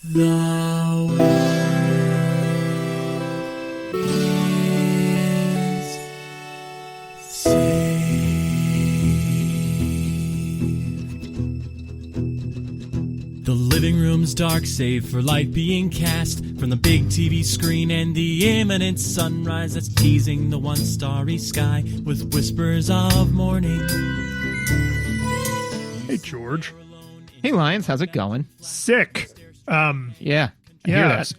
The world is safe. The living room's dark, save for light being cast from the big TV screen and the imminent sunrise that's teasing the one starry sky with whispers of morning. Hey, George. Hey, Lions, how's it going? Sick. Yeah, I hear that.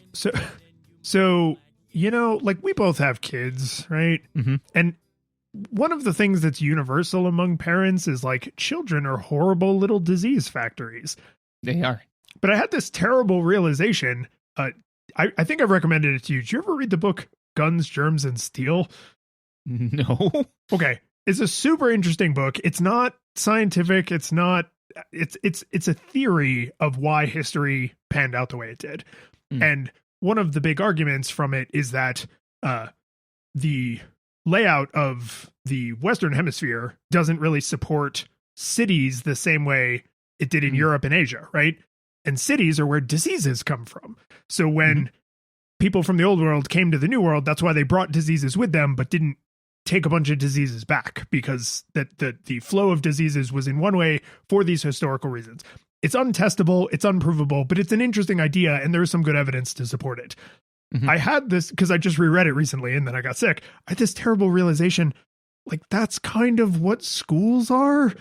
So like we both have kids, right? Mm-hmm. And one of the things that's universal among parents is like children are horrible little disease factories. They are. But I had this terrible realization. I think I've recommended it to you. Did you ever read the book Guns, Germs, and Steel? No. Okay. It's a super interesting book. It's not scientific. It's a theory of why history panned out the way it did. And one of the big arguments from it is that the layout of the Western Hemisphere doesn't really support cities the same way it did in Europe and Asia, right? And cities are where diseases come from. So when people from the old world came to the new world, that's why they brought diseases with them, but didn't take a bunch of diseases back, because the flow of diseases was in one way for these historical reasons. It's untestable, it's unprovable, but it's an interesting idea, and there's some good evidence to support it. I had this, because I just reread it recently, and then I got sick. I had this terrible realization, like, that's kind of what schools are.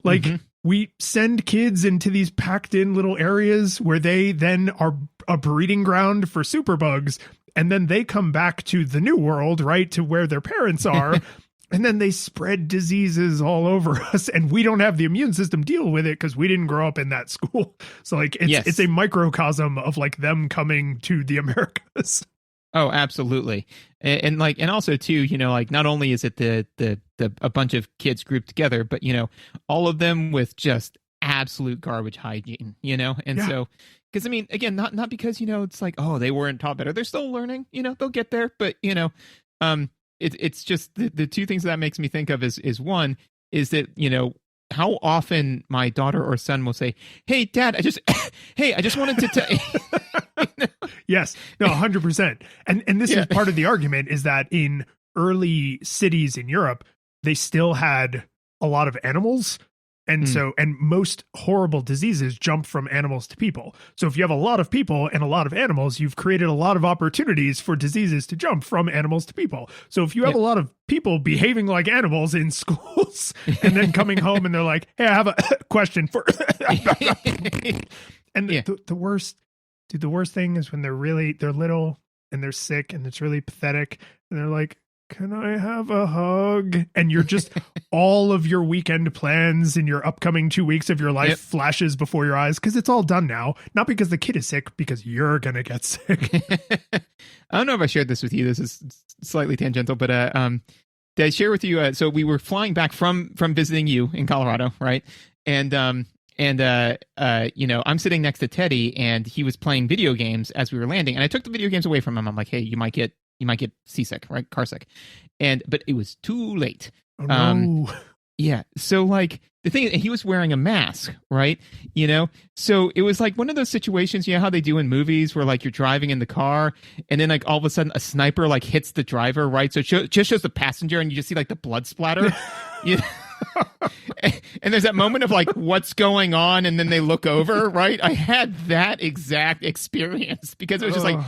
Like, we send kids into these packed in little areas where they then are a breeding ground for superbugs. And then they come back to the new world, right, to where their parents are, and then they spread diseases all over us, and we don't have the immune system deal with it because we didn't grow up in that school. So, like, it's a microcosm of, like, them coming to the Americas. Oh, absolutely. And also, too, like, not only is it a bunch of kids grouped together, but, all of them with just absolute garbage hygiene, And so... Because, I mean, again, not because, it's like, oh, they weren't taught better. They're still learning, they'll get there. But, it's just the two things that makes me think of is one, is that, how often my daughter or son will say, hey, Dad, I just wanted to tell you. Yes, no, 100%. And this is part of the argument, is that in early cities in Europe, they still had a lot of animals. And and most horrible diseases jump from animals to people. So if you have a lot of people and a lot of animals, you've created a lot of opportunities for diseases to jump from animals to people. So if you have a lot of people behaving like animals in schools and then coming home and they're like, hey, I have a question for, and the worst thing is when they're little and they're sick and it's really pathetic. And they're like, can I have a hug? And you're just, all of your weekend plans in your upcoming 2 weeks of your life flashes before your eyes, because it's all done now. Not because the kid is sick, because you're going to get sick. I don't know if I shared this with you. This is slightly tangential, but did I share with you? So we were flying back from visiting you in Colorado, right? And I'm sitting next to Teddy, and he was playing video games as we were landing. And I took the video games away from him. I'm like, hey, you might get seasick, right? Car sick. But it was too late. Oh, no. Yeah. So, like, the thing is, he was wearing a mask, right? So it was like one of those situations, how they do in movies where, like, you're driving in the car and then, like, all of a sudden a sniper, like, hits the driver, right? So it just shows the passenger and you just see, like, the blood splatter. And there's that moment of, like, what's going on? And then they look over, right? I had that exact experience, because it was just like,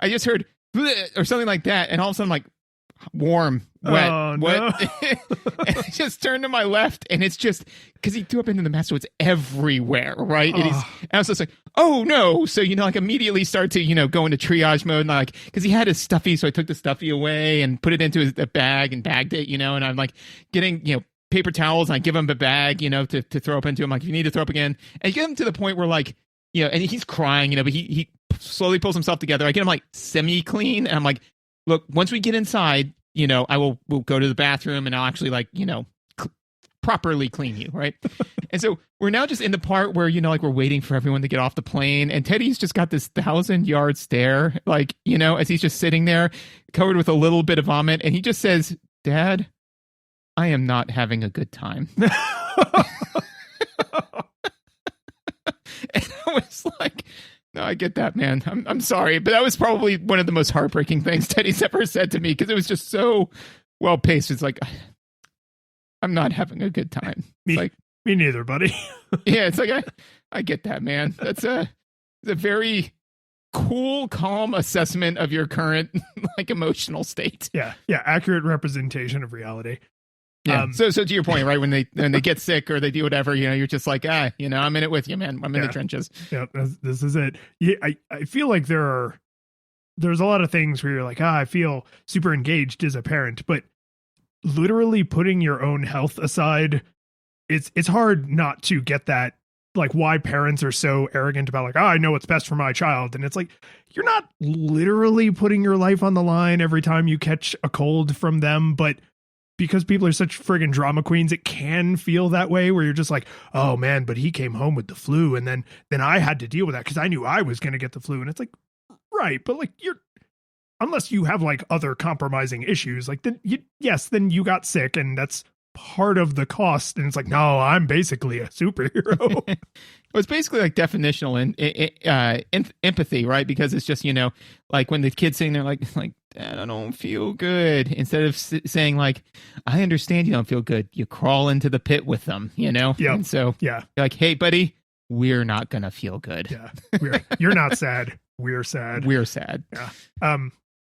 I just heard or something like that, and all of a sudden, like, warm, wet, wet. And I just turned to my left, and it's just, because he threw up into the mask, so it's everywhere, right? And I was just like, oh no. So, like, immediately start to, go into triage mode, and, like, because he had his stuffy, so I took the stuffy away and put it into a bag and bagged it, and I'm, like, getting, paper towels, and I give him a bag, to throw up into him, like, if you need to throw up again. And I get him to the point where, like, and he's crying, but he slowly pulls himself together. I get him, like, semi-clean, and I'm like, look, once we get inside, we'll go to the bathroom, and I'll actually, like, properly clean you, right? And so we're now just in the part where, like, we're waiting for everyone to get off the plane, and Teddy's just got this 1,000-yard stare, like, as he's just sitting there covered with a little bit of vomit, and he just says, Dad, I am not having a good time. And I was like, No, I get that, man. I'm sorry, but that was probably one of the most heartbreaking things Teddy's ever said to me because it was just so well paced. It's like I'm not having a good time. Me neither, buddy. Yeah, it's like I get that, man. That's a very cool, calm assessment of your current like emotional state. Yeah, accurate representation of reality. Yeah. So to your point, right? When they get sick or they do whatever, you're just like, I'm in it with you, man. I'm in the trenches. Yeah, this is it. Yeah, I feel like there's a lot of things where you're like, I feel super engaged as a parent, but literally putting your own health aside, it's hard not to get that. Like why parents are so arrogant about like, I know what's best for my child. And it's like, you're not literally putting your life on the line every time you catch a cold from them, but because people are such friggin' drama queens, it can feel that way where you're just like, oh man, but he came home with the flu. And then I had to deal with that because I knew I was going to get the flu. And it's like, right. But like unless you have like other compromising issues, like then you got sick and that's part of the cost. And it's like, no, I'm basically a superhero. Well, it's basically like definitional empathy, right? Because it's just, like when the kid's sitting there like, Dad, I don't feel good. Instead of saying like, I understand you don't feel good. You crawl into the pit with them, Yeah. And so you're like, hey, buddy, we're not going to feel good. Yeah. You're not sad. We're sad. We're sad. Yeah.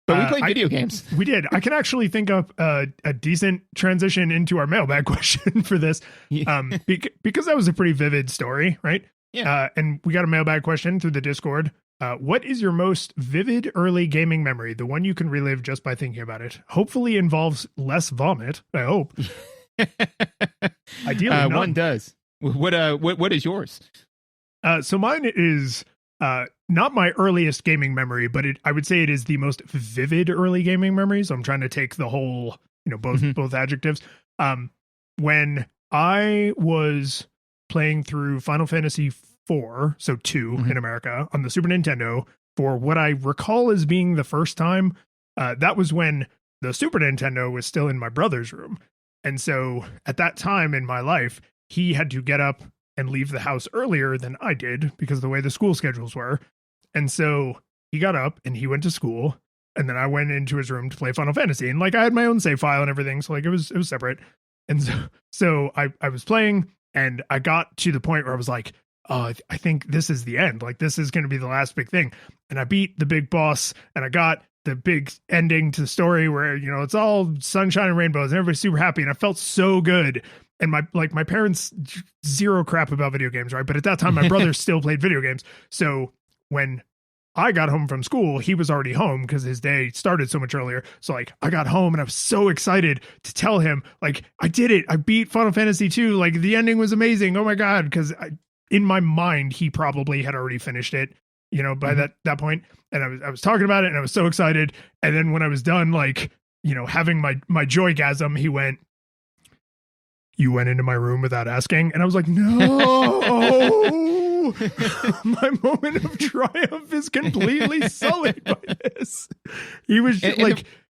But we played video games. We did. I can actually think of a decent transition into our mailbag question for this, because that was a pretty vivid story, right? Yeah. And we got a mailbag question through the Discord. What is your most vivid early gaming memory? The one you can relive just by thinking about it. Hopefully involves less vomit. I hope. Ideally, none. One does. What is yours? So mine is not my earliest gaming memory, but I would say it is the most vivid early gaming memory. So I'm trying to take the whole, both adjectives. When I was playing through Final Fantasy 4, so 2 in America on the Super Nintendo, for what I recall as being the first time, that was when the Super Nintendo was still in my brother's room. And so at that time in my life, he had to get up and leave the house earlier than I did because of the way the school schedules were. And so he got up and he went to school, and then I went into his room to play Final Fantasy. And like I had my own save file and everything, so like it was separate. And so I was playing, and I got to the point where I was like, oh, I think this is the end. Like this is going to be the last big thing. And I beat the big boss, and I got the big ending to the story where, it's all sunshine and rainbows and everybody's super happy. And I felt so good. And my parents, zero crap about video games, right? But at that time, my brother still played video games. So when I got home from school, he was already home because his day started so much earlier. So like I got home and I was so excited to tell him, like, I did it. I beat Final Fantasy 2. Like the ending was amazing. Oh my God. Because in my mind, he probably had already finished it, by that point. And I was talking about it and I was so excited. And then when I was done, like, having my joygasm, he went, "You went into my room without asking?" And I was like, no, my moment of triumph is completely sullied by this. He was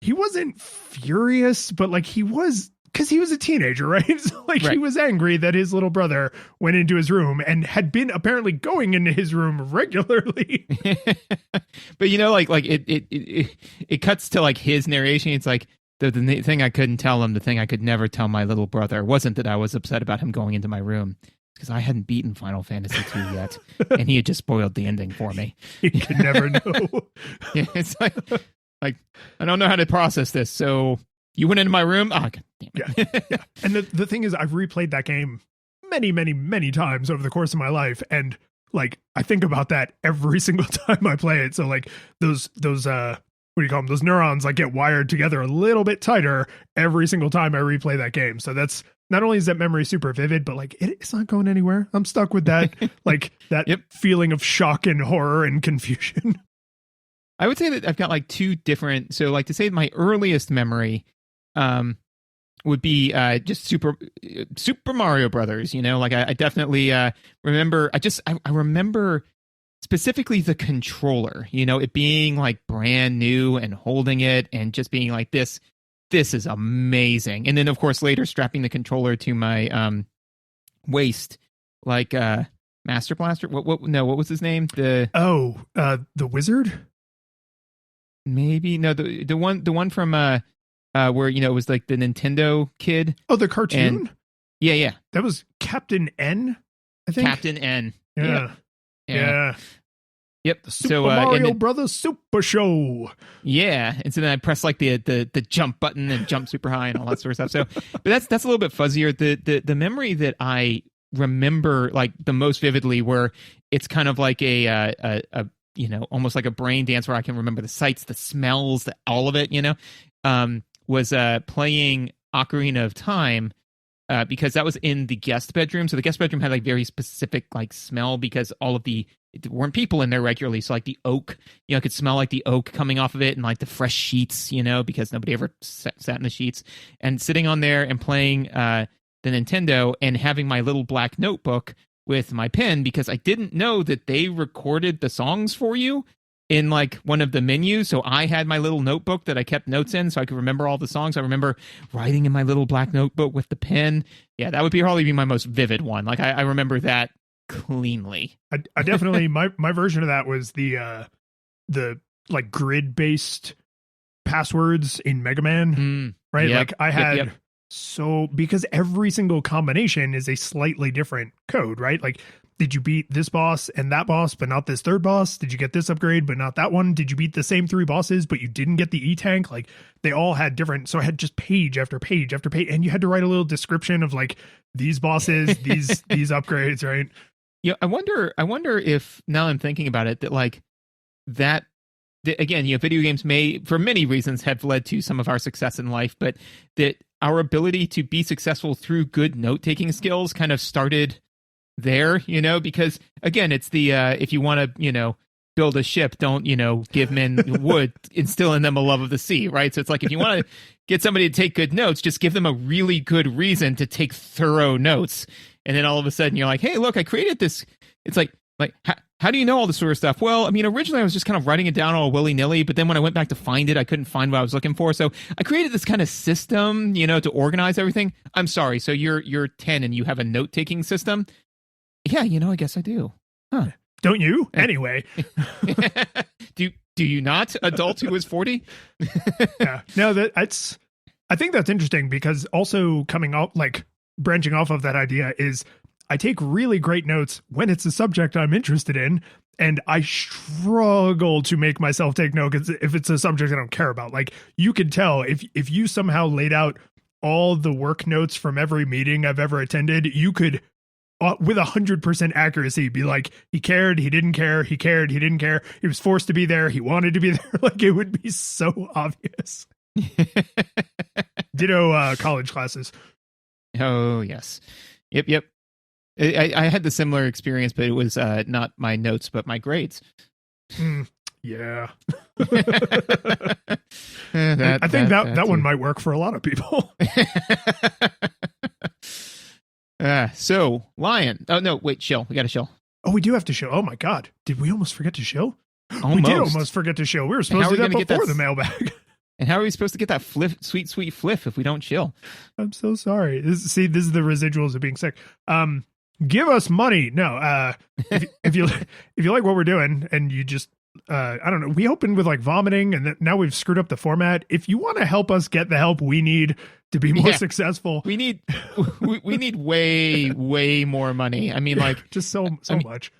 he wasn't furious, but like he was, because he was a teenager, right? So like He was angry that his little brother went into his room and had been apparently going into his room regularly. But it cuts to like his narration. It's like, the thing I couldn't tell him, the thing I could never tell my little brother, wasn't that I was upset about him going into my room, because I hadn't beaten Final Fantasy 2 yet, and he had just spoiled the ending for me. You could never know. Yeah, it's like I don't know how to process this. So you went into my room? Oh, God damn it. Yeah. And the thing is, I've replayed that game many, many, many times over the course of my life, and like I think about that every single time I play it. So like those what do you call them? Those neurons like get wired together a little bit tighter every single time I replay that game. So that's, not only is that memory super vivid, but like it's not going anywhere. I'm stuck with that, like that feeling of shock and horror and confusion. I would say that I've got like two different. So like to say my earliest memory, would be just Super Mario Brothers. Like I definitely remember. I remember specifically the controller, it being like brand new and holding it and just being like, this is amazing. And then of course later strapping the controller to my waist, like Master Blaster. What? No, what was his name? The wizard. Maybe no. The one from where it was like the Nintendo kid. Oh, the cartoon. And, yeah. That was Captain N. I think Captain N. Yeah. Yep. The Super Mario Brothers Super Show. Yeah, and so then I press like the jump button and jump super high and all that sort of stuff. So, but that's a little bit fuzzier. The memory that I remember like the most vividly, where it's kind of like a almost like a brain dance, where I can remember the sights, the smells, all of it. Was playing Ocarina of Time. Because that was in the guest bedroom. So the guest bedroom had like very specific like smell, because there weren't people in there regularly. So like the oak, I could smell like the oak coming off of it, and like the fresh sheets, because nobody ever sat in the sheets. And sitting on there and playing the Nintendo and having my little black notebook with my pen, because I didn't know that they recorded the songs for you in like one of the menus. So I had my little notebook that I kept notes in so I could remember all the songs. I remember writing in my little black notebook with the pen. Yeah, that would probably be my most vivid one. Like I remember that cleanly. I definitely, my version of that was the like grid based passwords in Mega Man, right? Yep, like I had yep. So because every single combination is a slightly different code, right? Like, did you beat this boss and that boss, but not this third boss? Did you get this upgrade, but not that one? Did you beat the same 3 bosses, but you didn't get the E-Tank? Like, they all had different. So I had just page after page after page, and you had to write a little description of like these bosses, these upgrades, right? Yeah, I wonder if, now I'm thinking about it, that like that. Again, video games may, for many reasons, have led to some of our success in life, but that our ability to be successful through good note-taking skills kind of started there, because again, it's the if you want to, build a ship, don't, give men wood, instill in them a love of the sea, right? So it's like, if you want to get somebody to take good notes, just give them a really good reason to take thorough notes. And then all of a sudden you're like, hey, look, I created this. It's like how do you know all this sort of stuff? Well, I mean, originally I was just kind of writing it down all willy-nilly, but then when I went back to find it, I couldn't find what I was looking for. So I created this kind of system, to organize everything. I'm sorry. So you're 10 and you have a note-taking system? Yeah, I guess I do. Huh. Don't you? Anyway. Do you not, adult who is 40? Yeah. No, I think that's interesting, because also branching off of that idea is I take really great notes when it's a subject I'm interested in, and I struggle to make myself take notes if it's a subject I don't care about. Like, you could tell if you somehow laid out all the work notes from every meeting I've ever attended, you could with 100% accuracy be like, he cared, he didn't care, he cared, he didn't care, he was forced to be there, he wanted to be there. Like, it would be so obvious. Ditto college classes. Oh, yes. Yep. I had the similar experience, but it was not my notes, but my grades. Yeah. I think that one might work for a lot of people. So, Lion. Oh, no, wait, shill. We got to shill. Oh, we do have to shill. Oh, my God. Did we almost forget to shill? Almost. We did almost forget to shill. We were supposed to do that before the mailbag. And how are we supposed to get that sweet fliff if we don't chill? I'm so sorry. This is the residuals of being sick. Give us money. No, if you like what we're doing and you just I don't know, we opened with like vomiting and now we've screwed up the format. If you want to help us get the help we need to be more successful, we need way more money. I mean, like, just so much.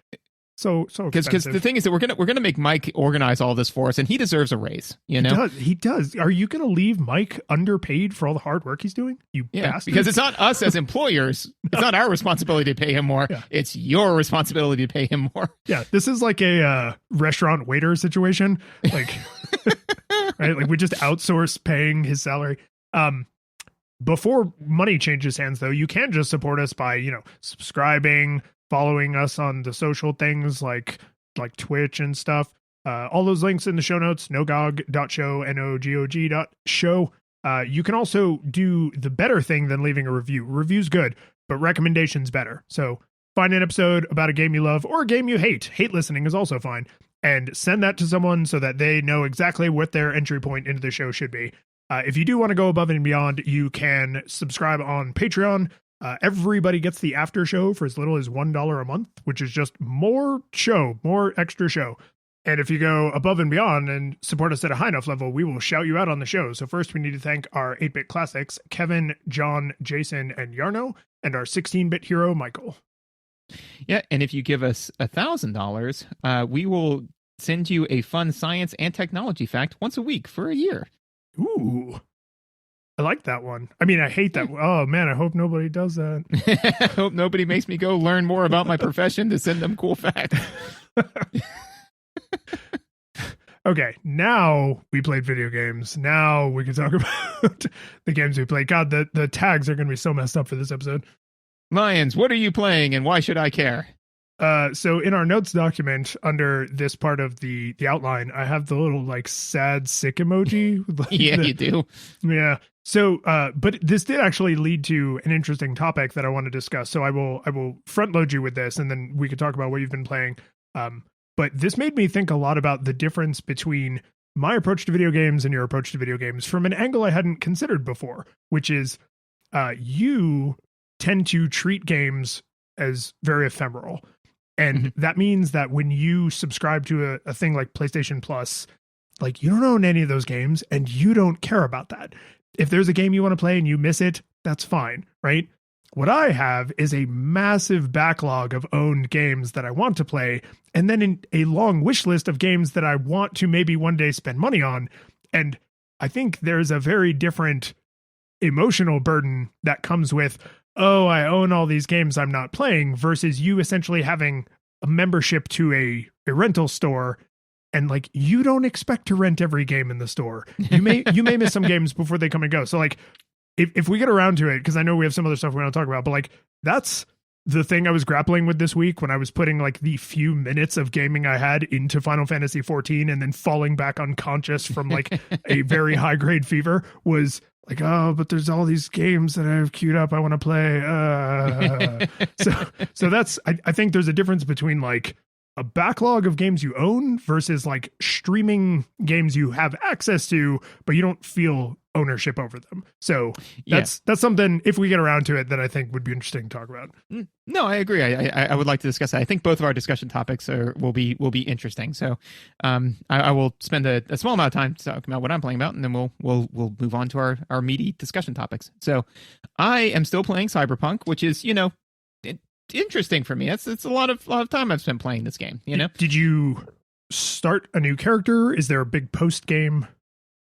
So because the thing is that we're gonna make Mike organize all this for us, and he deserves a raise. He does. Are you gonna leave Mike underpaid for all the hard work he's doing? You bastard. Because it's not us as employers. It's not our responsibility to pay him more. Yeah. It's your responsibility to pay him more. Yeah, this is like a restaurant waiter situation. Like, right? Like, we just outsource paying his salary. Before money changes hands, though, you can just support us by subscribing, following us on the social things like Twitch and stuff. All those links in the show notes, nogog.show, NOGOG.show. You can also do the better thing than leaving a review. Review's good, but recommendations better. So find an episode about a game you love or a game you hate. Hate listening is also fine. And send that to someone so that they know exactly what their entry point into the show should be. If you do want to go above and beyond, you can subscribe on Patreon. Everybody gets the after show for as little as $1 a month, which is just more extra show. And if you go above and beyond and support us at a high enough level, we will shout you out on the show. So first, we need to thank our 8-bit classics, Kevin, John, Jason, and Yarno, and our 16-bit hero, Michael. Yeah, and if you give us $1,000, we will send you a fun science and technology fact once a week for a year. Ooh, I like that one. I mean, I hate that. Oh, man, I hope nobody does that. I hope nobody makes me go learn more about my profession to send them cool facts. Okay, now we played video games. Now we can talk about the games we played. God, the tags are going to be so messed up for this episode. Lions, what are you playing and why should I care? So in our notes document, under this part of the outline, I have the little like sad sick emoji. Yeah, you do. Yeah. So, but this did actually lead to an interesting topic that I want to discuss. So I will front load you with this, and then we could talk about what you've been playing. But this made me think a lot about the difference between my approach to video games and your approach to video games from an angle I hadn't considered before, which is you tend to treat games as very ephemeral. And that means that when you subscribe to a thing like PlayStation Plus, like you don't own any of those games and you don't care about that. If there's a game you want to play and you miss it, that's fine, right? What I have is a massive backlog of owned games that I want to play, and then a long wish list of games that I want to maybe one day spend money on. And I think there's a very different emotional burden that comes with, oh, I own all these games I'm not playing, versus you essentially having a membership to a rental store. And like, you don't expect to rent every game in the store. You may miss some games before they come and go. So like, if we get around to it, because I know we have some other stuff we want to talk about, but like, that's the thing I was grappling with this week when I was putting like the few minutes of gaming I had into Final Fantasy XIV and then falling back unconscious from like a very high grade fever was like, oh, but there's all these games that I've queued up I want to play. So that's, I think there's a difference between like a backlog of games you own versus like streaming games you have access to, but you don't feel ownership over them. So that's something, if we get around to it, that I think would be interesting to talk about. No, I agree. I would like to discuss that. I think both of our discussion topics will be interesting. So I will spend a small amount of time talking about what I'm playing about, and then we'll move on to our meaty discussion topics. So I am still playing Cyberpunk, which is, interesting for me. It's a lot of time I've spent playing this game, Did you start a new character? Is there a big post game?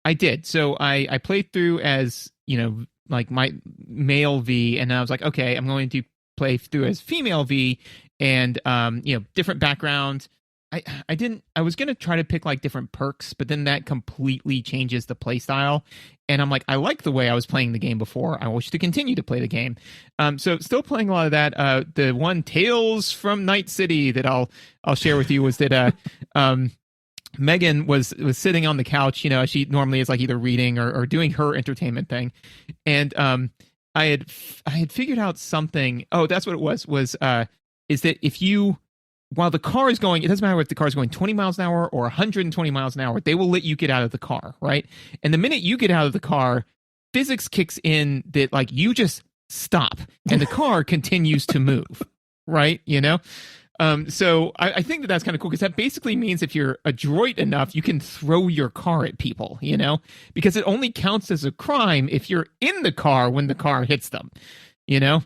I did. So I played through as, like my male V, and I was like, okay, I'm going to play through as female V, and different background. I was going to try to pick like different perks, but then that completely changes the play style. And I'm like, I like the way I was playing the game before. I wish to continue to play the game. So still playing a lot of that. The one Tales from Night City that I'll share with you was that Megan was sitting on the couch. She normally is like either reading or doing her entertainment thing. And I had figured out something. Oh, that's what it was is that if you, while the car is going, it doesn't matter if the car is going 20 miles an hour or 120 miles an hour, they will let you get out of the car, right? And the minute you get out of the car, physics kicks in that like you just stop and the car continues to move, right? So I think that's kind of cool, because that basically means if you're adroit enough, you can throw your car at people, because it only counts as a crime if you're in the car when the car hits them, Yeah.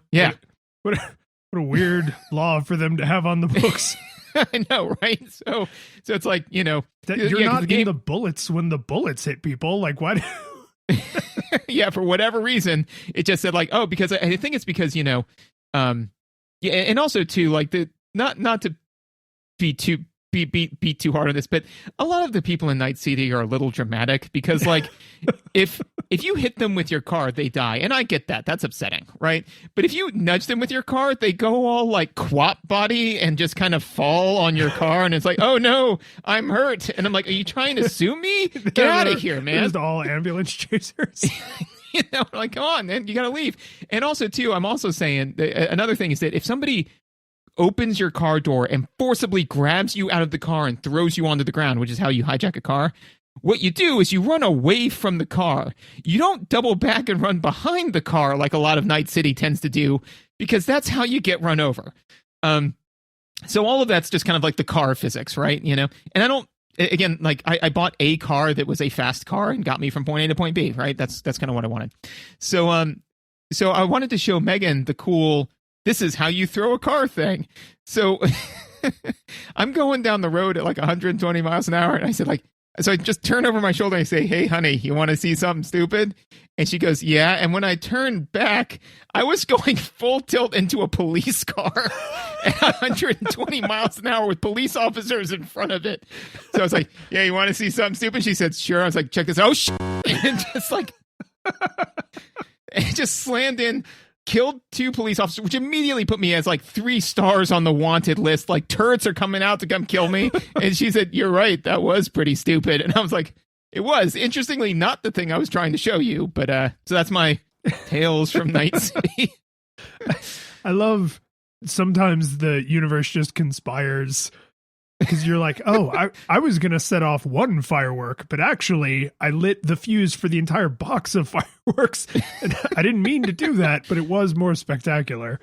What a weird law for them to have on the books. I know, right? So it's like, that you're not in the bullets when the bullets hit people. Like, what? Yeah, for whatever reason, it just said like, oh, because I think it's because, yeah, and also too, like not to be too hard on this, but a lot of the people in Night City are a little dramatic, because like if you hit them with your car, they die. And I get that. That's upsetting, right? But if you nudge them with your car, they go all like quap body and just kind of fall on your car. And it's like, oh no, I'm hurt. And I'm like, are you trying to sue me? Get out of here, man. Just all ambulance chasers. Like, come on, man, you got to leave. And also too, I'm also saying another thing is that if somebody opens your car door and forcibly grabs you out of the car and throws you onto the ground, which is how you hijack a car, what you do is you run away from the car. You don't double back and run behind the car like a lot of Night City tends to do, because that's how you get run over. So all of that's just kind of like the car physics, right? You know, and I don't, again, like I bought a car that was a fast car and got me from point A to point B, right? That's kind of what I wanted. So I wanted to show Megan the cool, this is how you throw a car thing. So I'm going down the road at like 120 miles an hour. And I said, like, so I just turn over my shoulder and I say, hey, honey, you want to see something stupid? And she goes, yeah. And when I turned back, I was going full tilt into a police car at 120 miles an hour with police officers in front of it. So I was like, yeah, you want to see something stupid? She said, sure. I was like, check this out. Oh, shit. And just like, it just slammed in, killed 2 police officers, which immediately put me as like 3 stars on the wanted list. Like, turrets are coming out to come kill me. And she said, you're right, that was pretty stupid. And I was like, it was. Interestingly, not the thing I was trying to show you. But so that's my tales from Night City. I love sometimes the universe just conspires, because you're like, oh, I was going to set off one firework, but actually I lit the fuse for the entire box of fireworks. And I didn't mean to do that, but it was more spectacular.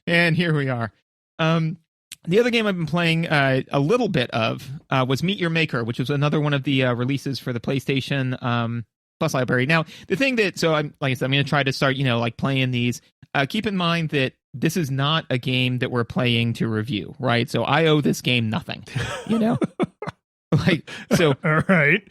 And here we are. The other game I've been playing a little bit of was Meet Your Maker, which was another one of the releases for the PlayStation Plus library. Now, the thing that, so I'm, like I said, I'm going to try to start, like playing these. Keep in mind that this is not a game that we're playing to review, right? So I owe this game nothing, like, so. All right.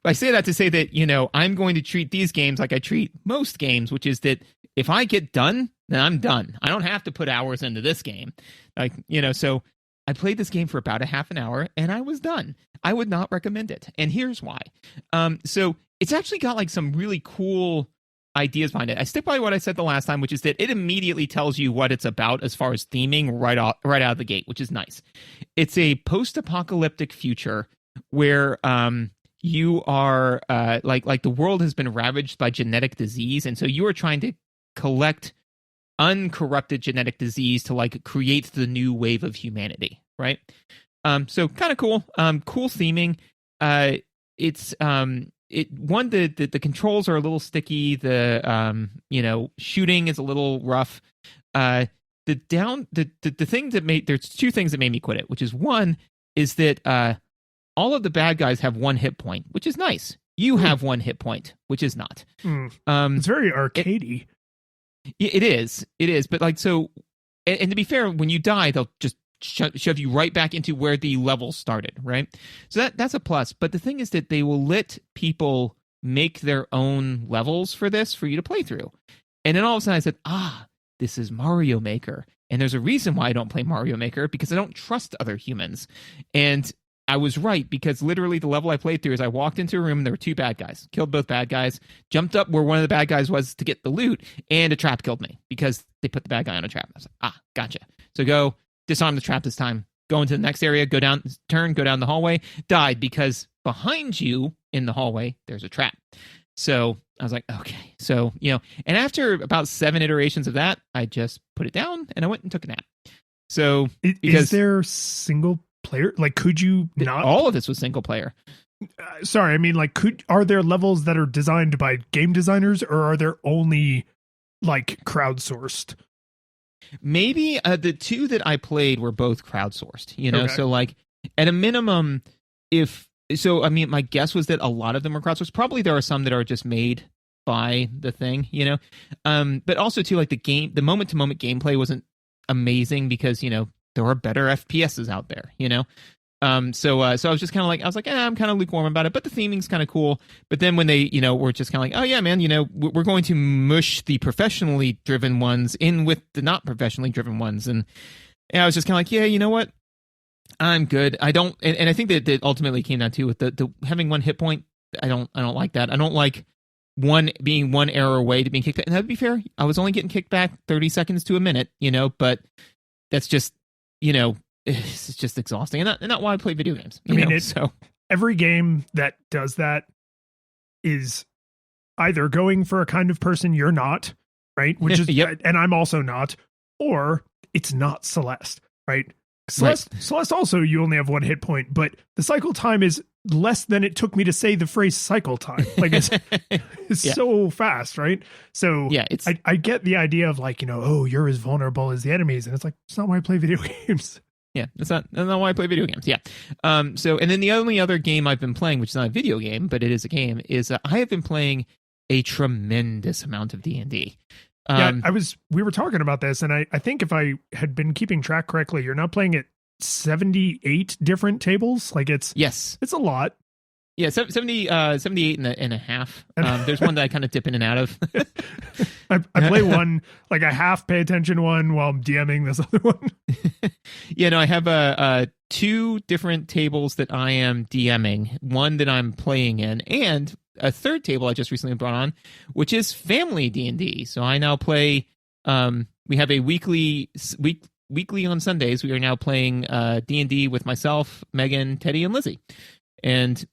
I say that to say that, I'm going to treat these games like I treat most games, which is that if I get done, then I'm done. I don't have to put hours into this game. Like, so I played this game for about a half an hour and I was done. I would not recommend it. And here's why. So it's actually got like some really cool ideas behind it. I stick by what I said the last time, which is that it immediately tells you what it's about as far as theming right out of the gate, which is nice. It's a post-apocalyptic future where you are like the world has been ravaged by genetic disease, and so you are trying to collect uncorrupted genetic disease to like create the new wave of humanity, right? So kind of cool. Cool theming. It's the controls are a little sticky. The shooting is a little rough. The thing that there's 2 things that made me quit it, which is one is that all of the bad guys have 1 hit point, which is nice. You have 1 hit point, which is not. It's very arcadey. It is, but like, so, and to be fair, when you die, they'll just shove you right back into where the level started, right? So that's a plus. But the thing is that they will let people make their own levels for this for you to play through. And then all of a sudden I said, this is Mario Maker. And there's a reason why I don't play Mario Maker, because I don't trust other humans. And I was right, because literally the level I played through is I walked into a room and there were 2 bad guys, killed both bad guys, jumped up where one of the bad guys was to get the loot, and a trap killed me because they put the bad guy on a trap. I was like, gotcha. So go disarm the trap this time, go into the next area, go down the hallway, died because behind you in the hallway, there's a trap. So I was like, okay. So, and after about 7 iterations of that, I just put it down and I went and took a nap. So is there single player? Like, could you not? All of this was single player. Sorry, I mean, like, are there levels that are designed by game designers, or are there only like crowdsourced? Maybe the 2 that I played were both crowdsourced. Okay. So like at a minimum, I mean, my guess was that a lot of them were crowdsourced. Probably there are some that are just made by the thing, but also too, like the moment to moment gameplay wasn't amazing because there are better FPSs out there, So I was just kind of like, I'm kind of lukewarm about it, but the theming's kind of cool. But then when they, were just kind of like, oh yeah, man, we're going to mush the professionally driven ones in with the not professionally driven ones. And I was just kind of like, yeah, you know what? I'm good. I don't, and I think that ultimately came down to with the having 1 hit point. I don't like that. I don't like being 1 error away to being kicked back. And that'd be fair. I was only getting kicked back 30 seconds to a minute, but that's just, it's just exhausting, and not why I play video games. So every game that does that is either going for a kind of person you're not, right? Which is, yep. And I'm also not, or it's not Celeste, right? Celeste also, you only have 1 hit point, but the cycle time is less than it took me to say the phrase cycle time. Like it's so fast, right? So yeah, it's I get the idea of like, oh, you're as vulnerable as the enemies, and it's like, it's not why I play video games. Yeah, that's not why I play video games. Yeah. So, and then the only other game I've been playing, which is not a video game, but it is a game, is I have been playing a tremendous amount of D&D. We were talking about this, and I think if I had been keeping track correctly, you're now playing at 78 different tables. Like it's a lot. Yeah, 78 and a half. There's one that I kind of dip in and out of. I play one, like a half pay attention one while I'm DMing this other one. Yeah, no, I have two different tables that I am DMing, one that I'm playing in, and a third table I just recently brought on, which is family D&D. So I now play, we have a weekly on Sundays, we are now playing D&D with myself, Megan, Teddy, and Lizzie. And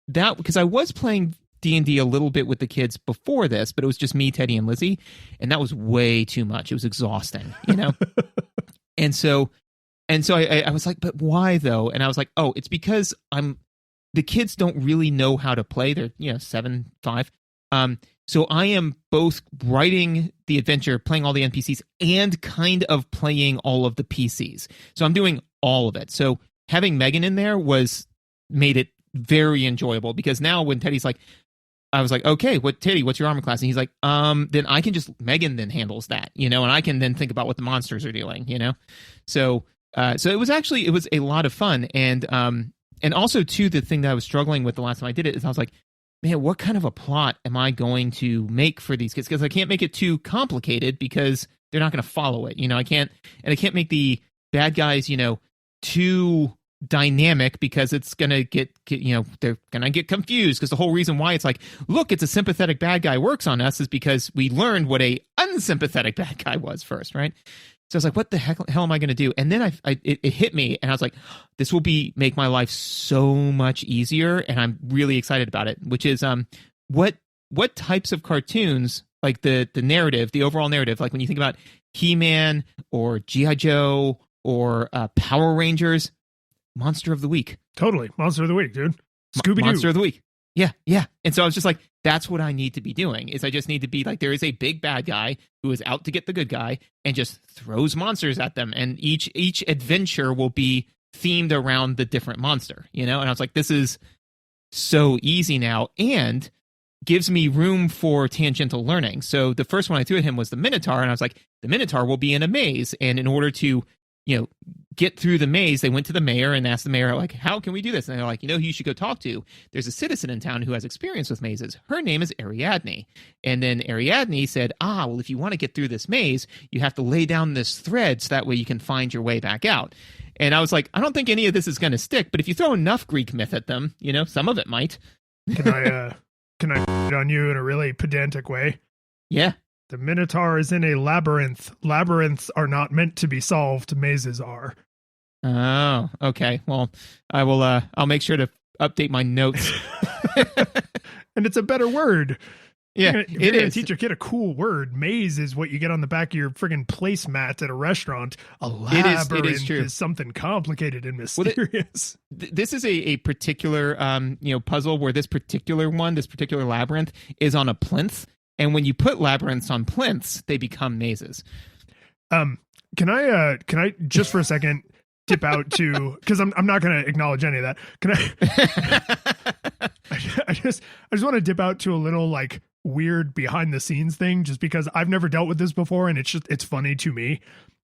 that, because I was playing D&D a little bit with the kids before this, but it was just me, Teddy, and Lizzie, and that was way too much. It was exhausting, and so I was like, but why though? And I was like, oh, it's because the kids don't really know how to play. They're 7, 5. So I am both writing the adventure, playing all the NPCs, and kind of playing all of the PCs. So I'm doing all of it. So having Megan in there made it very enjoyable, because now when Teddy's like, I was like, okay, Teddy, what's your armor class? And he's like, then I can just, Megan then handles that, and I can then think about what the monsters are doing, So it was a lot of fun. And also too, the thing that I was struggling with the last time I did it is I was like, man, what kind of a plot am I going to make for these kids? Because I can't make it too complicated because they're not going to follow it. I can't make the bad guys, too dynamic, because it's going to get they're going to get confused, because the whole reason why it's like, look, it's a sympathetic bad guy works on us is because we learned what a unsympathetic bad guy was first, right? So I was like, what the hell am I going to do? And then it hit me, and I was like, this will make my life so much easier, and I'm really excited about it, which is what types of cartoons, like the narrative, the overall narrative, like when you think about He-Man or G.I. Joe or Power Rangers, Monster of the Week. Totally. Monster of the Week, dude. Scooby-Doo. Monster of the Week. Yeah. And so I was just like, that's what I need to be doing, is I just need to be like, there is a big bad guy who is out to get the good guy and just throws monsters at them. And each adventure will be themed around the different monster, And I was like, this is so easy now, and gives me room for tangential learning. So the first one I threw at him was the Minotaur, and I was like, the Minotaur will be in a maze. And in order to, get through the maze, they went to the mayor and asked the mayor, like, how can we do this? And they're like, who you should go talk to? There's a citizen in town who has experience with mazes. Her name is Ariadne. And then Ariadne said, well, if you want to get through this maze, you have to lay down this thread so that way you can find your way back out. And I was like, I don't think any of this is going to stick, but if you throw enough Greek myth at them, some of it might. Can I put on you in a really pedantic way? Yeah. The Minotaur is in a labyrinth. Labyrinths are not meant to be solved. Mazes are. Oh, okay. Well, I will. I'll make sure to update my notes. And it's a better word. Yeah, you're gonna teach your kid a cool word. Maze is what you get on the back of your friggin' placemat at a restaurant. A labyrinth is something complicated and mysterious. This is a particular puzzle where this particular labyrinth is on a plinth. And when you put labyrinths on plinths, they become mazes. Can I just for a second dip out to, because I'm not going to acknowledge any of that. Can I just want to dip out to a little like weird behind the scenes thing, just because I've never dealt with this before, and it's funny to me.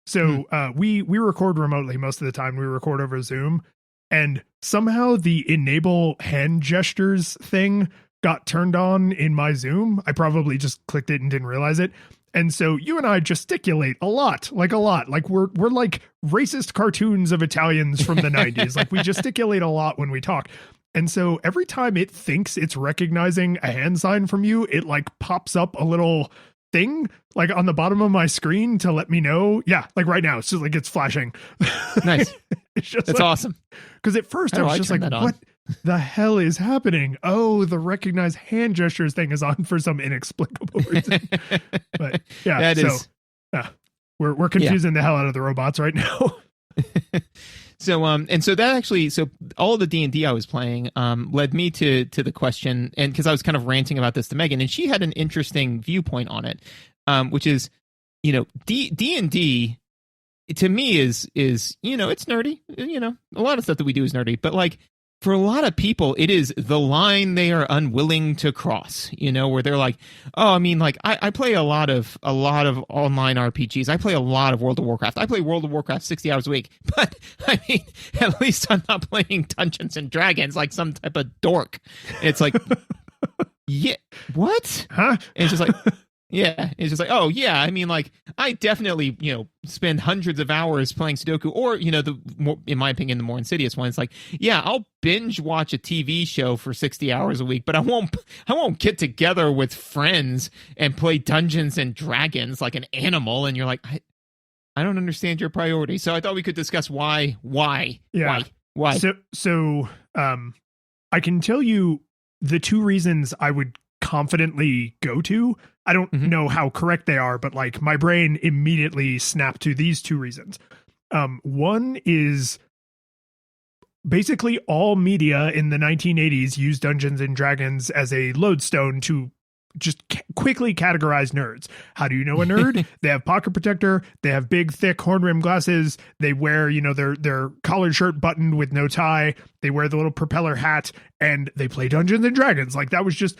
So we record remotely most of the time. We record over Zoom, and somehow the enable hand gestures thing got turned on in my Zoom. I probably just clicked it and didn't realize it. And so you and I gesticulate a lot. Like we're like racist cartoons of Italians from the 90s. Like we gesticulate a lot when we talk. And so every time it thinks it's recognizing a hand sign from you, it like pops up a little thing like on the bottom of my screen to let me know. Yeah, like right now, it's just like it's flashing. Nice. It's like, awesome. Because at first I was just like, what the hell is happening? Oh, the recognize hand gestures thing is on for some inexplicable reason. But yeah, we're confusing the hell out of the robots right now. And so that actually, so all of the D&D I was playing led me to the question, and because I was kind of ranting about this to Megan, and she had an interesting viewpoint on it, which is, D&D to me is it's nerdy. A lot of stuff that we do is nerdy, but like for a lot of people, it is the line they are unwilling to cross. Where they're like, oh, I mean, like I play a lot of online RPGs. I play a lot of World of Warcraft. I play World of Warcraft 60 hours a week, but I mean, at least I'm not playing Dungeons and Dragons like some type of dork. It's like, yeah, what? Huh? And it's just like. Yeah, it's just like, oh, yeah, I mean, like, I definitely, spend hundreds of hours playing Sudoku, or, in my opinion, the more insidious one, it's like, yeah, I'll binge watch a TV show for 60 hours a week, but I won't get together with friends and play Dungeons and Dragons like an animal, and you're like, I don't understand your priority. So I thought we could discuss why. Yeah. Why? So, I can tell you the two reasons I would confidently go to. I don't know how correct they are, but like my brain immediately snapped to these two reasons. One is basically all media in the 1980s used Dungeons and Dragons as a lodestone to just quickly categorize nerds. How do you know a nerd? They have pocket protector. They have big, thick horn-rimmed glasses. They wear, their collared shirt buttoned with no tie. They wear the little propeller hat, and they play Dungeons and Dragons. Like that was just.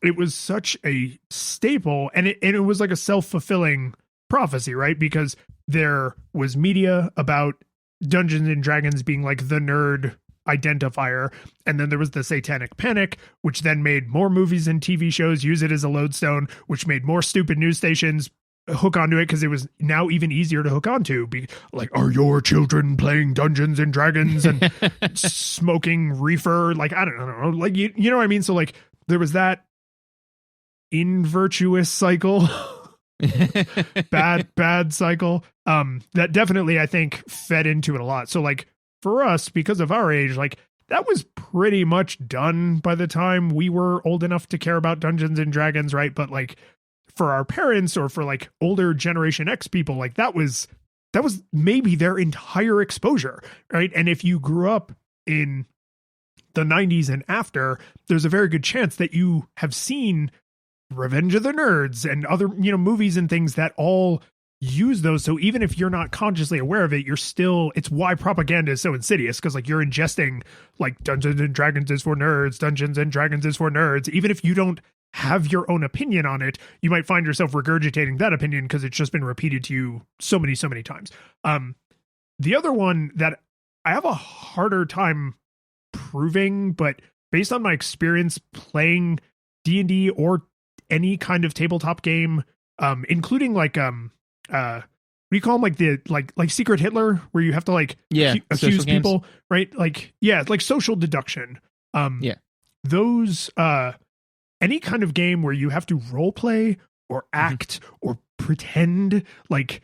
It was such a staple, and it was like a self-fulfilling prophecy, right? Because there was media about Dungeons and Dragons being like the nerd identifier, and then there was the Satanic Panic, which then made more movies and TV shows use it as a lodestone, which made more stupid news stations hook onto it because it was now even easier to hook onto. Like, are your children playing Dungeons and Dragons and smoking reefer? Like, I don't know. Like, you know what I mean? So like, there was that invirtuous cycle, bad cycle, that definitely I think fed into it a lot. So like for us, because of our age, like that was pretty much done by the time we were old enough to care about Dungeons and Dragons, right? But like for our parents or for like older Generation X people, like that was maybe their entire exposure, right? And if you grew up in the 90s and after, there's a very good chance that you have seen Revenge of the Nerds and other, movies and things that all use those. So even if you're not consciously aware of it, it's why propaganda is so insidious, because like you're ingesting like Dungeons and Dragons is for nerds, Dungeons and Dragons is for nerds. Even if you don't have your own opinion on it, you might find yourself regurgitating that opinion because it's just been repeated to you so many times. The other one that I have a harder time proving, but based on my experience playing D&D or any kind of tabletop game, including like what do you call them, like the like Secret Hitler, where you have to like accuse people games. Right? Like like social deduction. Those any kind of game where you have to role play or act or pretend, like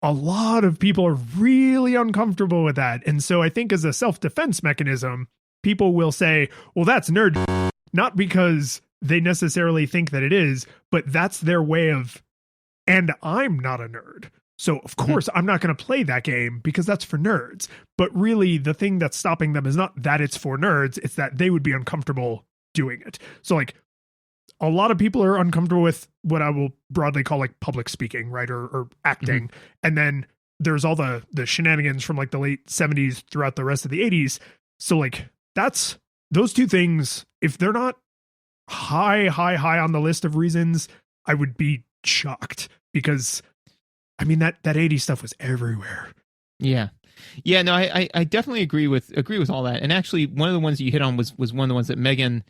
a lot of people are really uncomfortable with that. And so I think as a self-defense mechanism, people will say, well, that's nerd, not because they necessarily think that it is, but that's their way of, and I'm not a nerd. So of course I'm not going to play that game because that's for nerds. But really the thing that's stopping them is not that it's for nerds. It's that they would be uncomfortable doing it. So like a lot of people are uncomfortable with what I will broadly call like public speaking, right? Or acting. And then there's all the shenanigans from like the late 70s throughout the rest of the 80s. So like that's those two things. If they're not high on the list of reasons, I would be shocked, because I mean that 80s stuff was everywhere. No, I definitely agree with all that. And actually one of the ones that you hit on was one of the ones that Megan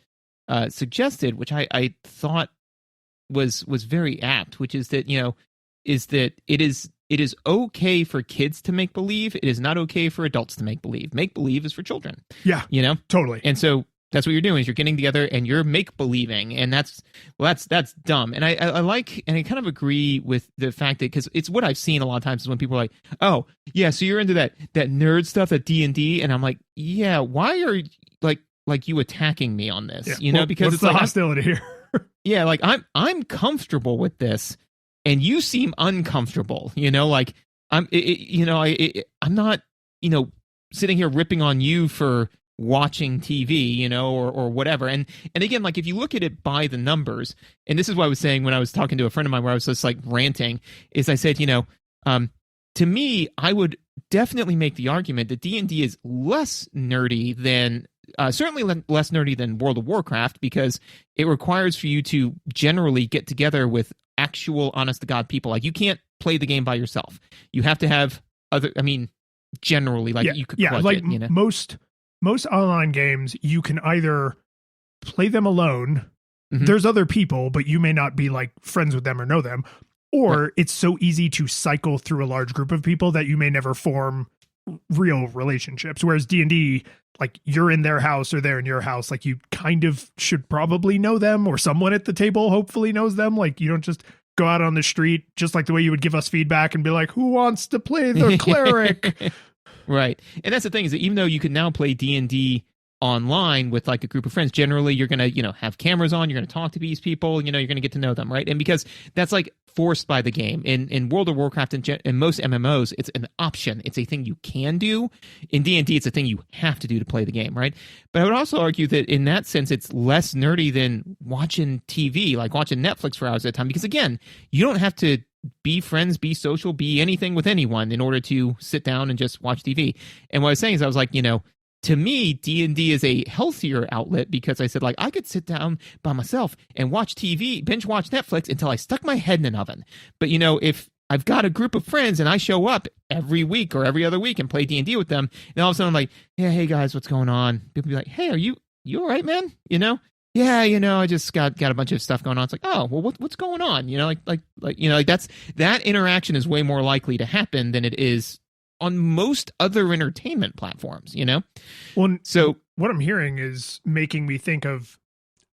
suggested, which I thought was very apt, which is that it is okay for kids to make believe. It is not okay for adults to make believe. Make believe is for children. Totally. And so that's what you're doing, is you're getting together and you're make believing, and that's dumb. And I like, and I kind of agree with the fact that, because it's what I've seen a lot of times is when people are like, oh yeah, so you're into that nerd stuff, that D&D, and I'm like, yeah, why are like you attacking me on this? Because what's it's the like hostility here. Yeah, like I'm comfortable with this, and you seem uncomfortable. I'm not sitting here ripping on you for watching TV, you know, or whatever. And again, like if you look at it by the numbers, and this is what I was saying when I was talking to a friend of mine where I was just like ranting, is I said, you know, to me, I would definitely make the argument that D&D is less nerdy than certainly less nerdy than World of Warcraft, because it requires for you to generally get together with actual honest to God people. Like you can't play the game by yourself. You have to have other, I mean, generally, like you could plug like it, you know? most online games, you can either play them alone. Mhm. There's other people, but you may not be like friends with them or know them. Or Right. it's so easy to cycle through a large group of people that you may never form real relationships. Whereas D&D, like you're in their house or they're in your house, like you kind of should probably know them, or someone at the table hopefully knows them. Like you don't just go out on the street, just like the way you would give us feedback and be like, who wants to play the cleric? Right. And that's the thing, is that even though you can now play D&D online with like a group of friends, generally you're going to, you know, have cameras on, you're going to talk to these people, you know, you're going to get to know them, right? And because that's like forced by the game. In World of Warcraft and most MMOs, it's an option. It's a thing you can do. In D&D, it's a thing you have to do to play the game, right? But I would also argue that in that sense, it's less nerdy than watching TV, like watching Netflix for hours at a time. Because again, you don't have to be friends, be social, be anything with anyone in order to sit down and just watch TV. And what I was saying is I was like, you know, to me, D&D is a healthier outlet, because I said, like, I could sit down by myself and watch TV, binge watch Netflix until I stuck my head in an oven. But, you know, if I've got a group of friends and I show up every week or every other week and play D&D with them, and all of a sudden I'm like, yeah, hey guys, what's going on? People be like, hey, are you all right, man? You know? Yeah, you know, I just got a bunch of stuff going on. It's like, oh, well, what's going on? You know, like you know, like that interaction is way more likely to happen than it is on most other entertainment platforms, you know? Well, so what I'm hearing is making me think of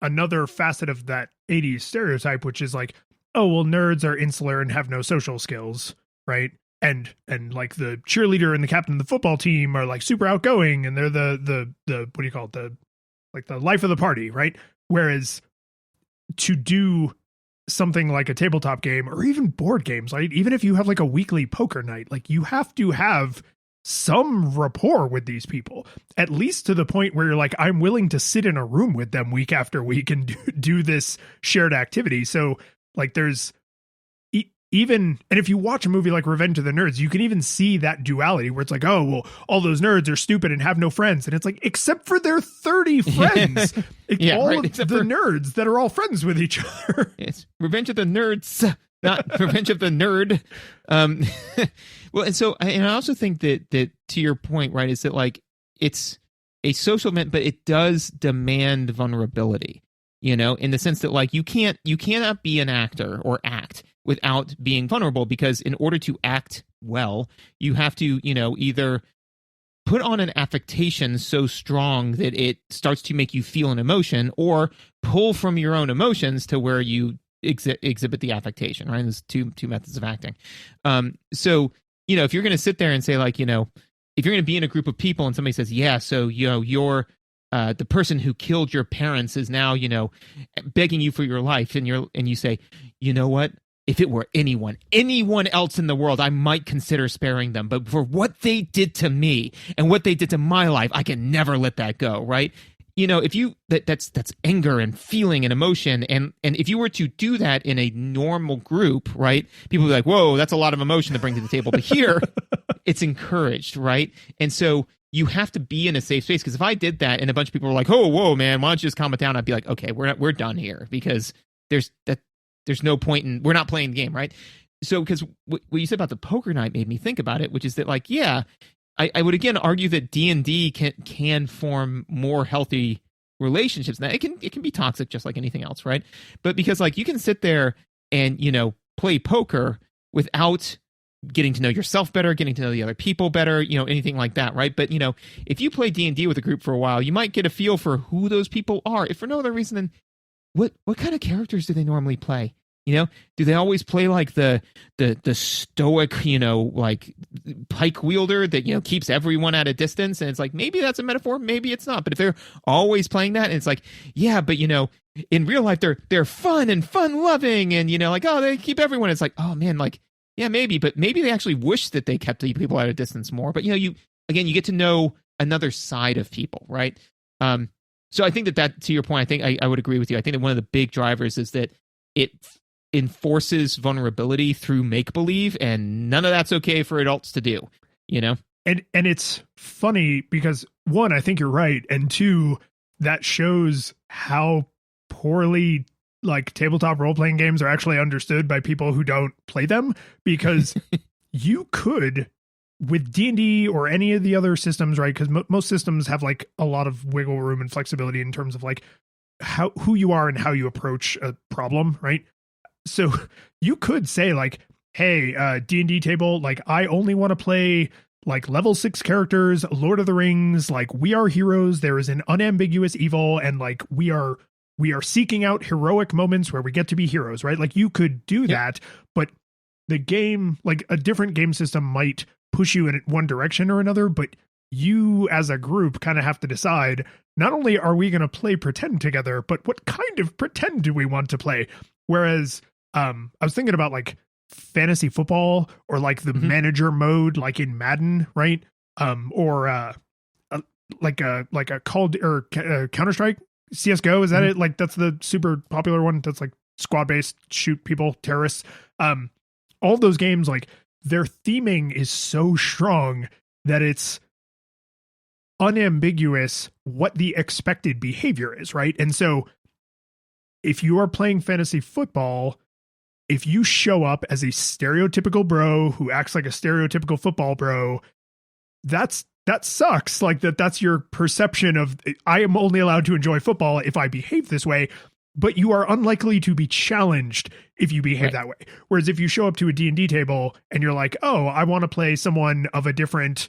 another facet of that 80s stereotype, which is like, oh, well, nerds are insular and have no social skills, right? And like the cheerleader and the captain of the football team are like super outgoing, and they're the what do you call it? The life of the party, right? Whereas to do something like a tabletop game or even board games, like even if you have like a weekly poker night, like you have to have some rapport with these people, at least to the point where you're like, I'm willing to sit in a room with them week after week and do this shared activity. So like there's even, and if you watch a movie like Revenge of the Nerds, you can even see that duality where it's like, oh, well, all those nerds are stupid and have no friends. And it's like, except for their 30 friends, Yeah, all right, of except the for nerds that are all friends with each other. it's Revenge of the Nerds, not Revenge of the Nerd. Well, and so, and I also think that to your point, right, is that like it's a social event, but it does demand vulnerability, you know, in the sense that like you cannot be an actor or act without being vulnerable, because in order to act well, you have to, you know, either put on an affectation so strong that it starts to make you feel an emotion, or pull from your own emotions to where you exhibit the affectation, right? There's two methods of acting. So, you know, if you're going to sit there and say like, you know, if you're going to be in a group of people and somebody says, yeah, so, you know, you're the person who killed your parents is now, you know, begging you for your life, and you say, you know what? If it were anyone else in the world, I might consider sparing them. But for what they did to me and what they did to my life, I can never let that go, right? You know, if you that's anger and feeling and emotion, and if you were to do that in a normal group, right? People would be like, whoa, that's a lot of emotion to bring to the table. But here, it's encouraged, right? And so you have to be in a safe space, because if I did that and a bunch of people were like, oh, whoa, man, why don't you just calm it down? I'd be like, okay, we're done here, because there's no point in, we're not playing the game, right? So, because what you said about the poker night made me think about it, which is that, like, yeah, I would again argue that D&D can form more healthy relationships. Now, it can be toxic just like anything else, right? But because, like, you can sit there and, you know, play poker without getting to know yourself better, getting to know the other people better, you know, anything like that, right? But, you know, if you play D&D with a group for a while, you might get a feel for who those people are, if for no other reason than what kind of characters do they normally play? You know, do they always play like the stoic, you know, like pike wielder that, you know, keeps everyone at a distance? And it's like, maybe that's a metaphor, maybe it's not. But if they're always playing that, and it's like, yeah, but, you know, in real life they're fun and fun loving, and, you know, like, oh, they keep everyone. It's like, oh man, like, yeah, maybe, but maybe they actually wish that they kept the people at a distance more. But, you know, again, you get to know another side of people, right? So I think that to your point, I think I would agree with you. I think that one of the big drivers is that it enforces vulnerability through make-believe, and none of that's okay for adults to do, you know? And it's funny because, one, I think you're right, and two, that shows how poorly like tabletop role-playing games are actually understood by people who don't play them, because you could, with D&D or any of the other systems, right? Because most systems have like a lot of wiggle room and flexibility in terms of like who you are and how you approach a problem, right? So you could say like, hey, D&D table, like I only want to play like level 6 characters, Lord of the Rings, like we are heroes, there is an unambiguous evil, and like we are seeking out heroic moments where we get to be heroes, right? Like you could do that, but the game, like a different game system might push you in one direction or another, but you as a group kind of have to decide, not only are we going to play pretend together, but what kind of pretend do we want to play? Whereas I was thinking about like fantasy football or like the manager mode, like in Madden, right? Or like a called or Counter-Strike, CSGO, is that it? Like that's the super popular one that's like squad based, shoot people, terrorists. All those games, like their theming is so strong that it's unambiguous what the expected behavior is, right? And so if you are playing fantasy football, if you show up as a stereotypical bro who acts like a stereotypical football bro, that sucks. Like that's your perception of, I am only allowed to enjoy football if I behave this way, but you are unlikely to be challenged if you behave that way. Whereas if you show up to a D&D table and you're like, oh, I want to play someone of a different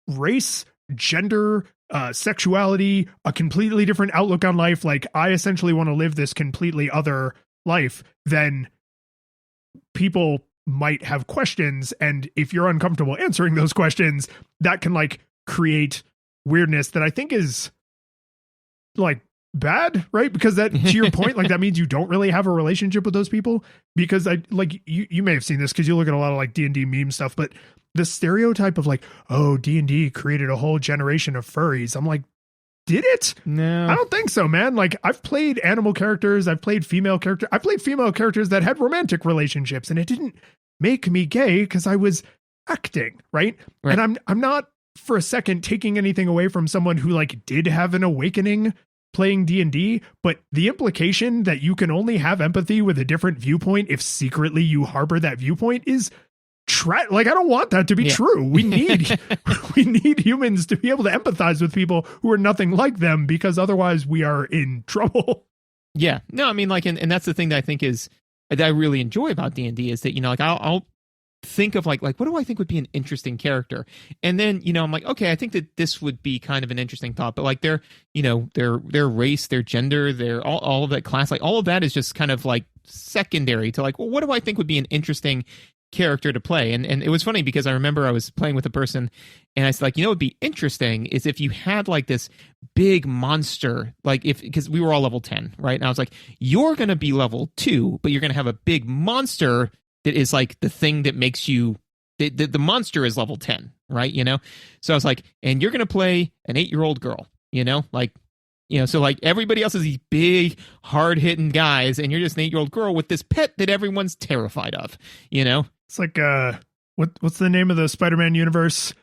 race, gender, sexuality, a completely different outlook on life, like I essentially want to live this completely other life, then people might have questions. And if you're uncomfortable answering those questions, that can like create weirdness that I think is like bad, right? Because that, to your point, like that means you don't really have a relationship with those people. Because I like you may have seen this because you look at a lot of like D&D meme stuff, but the stereotype of like, oh, D&D created a whole generation of furries. I'm like, did it? No, I don't think so, man. Like I've played animal characters, I've played female characters that had romantic relationships, and it didn't make me gay because I was acting, right? And I'm not for a second taking anything away from someone who like did have an awakening playing D&D, but the implication that you can only have empathy with a different viewpoint if secretly you harbor that viewpoint is like I don't want that to be true. We need humans to be able to empathize with people who are nothing like them, because otherwise we are in trouble. Yeah. No, I mean, like, and that's the thing that I think is that I really enjoy about D&D is that, you know, like I'll think of like what do I think would be an interesting character, and then, you know, I'm like, okay, I think that this would be kind of an interesting thought, but like their, you know, their race, their gender, their all of that class, like all of that is just kind of like secondary to like, well, what do I think would be an interesting character to play? And it was funny because I remember I was playing with a person and I said, like, you know what would be interesting is if you had like this big monster, like because we were all level 10, right? And I was like, you're going to be level 2, but you're going to have a big monster that is like the thing that makes you, the monster is level 10, right? You know? So I was like, and you're going to play an 8-year-old girl, you know, like, you know, so like everybody else is these big, hard-hitting guys, and you're just an 8-year-old girl with this pet that everyone's terrified of, you know? It's like, what's the name of the Spider-Man universe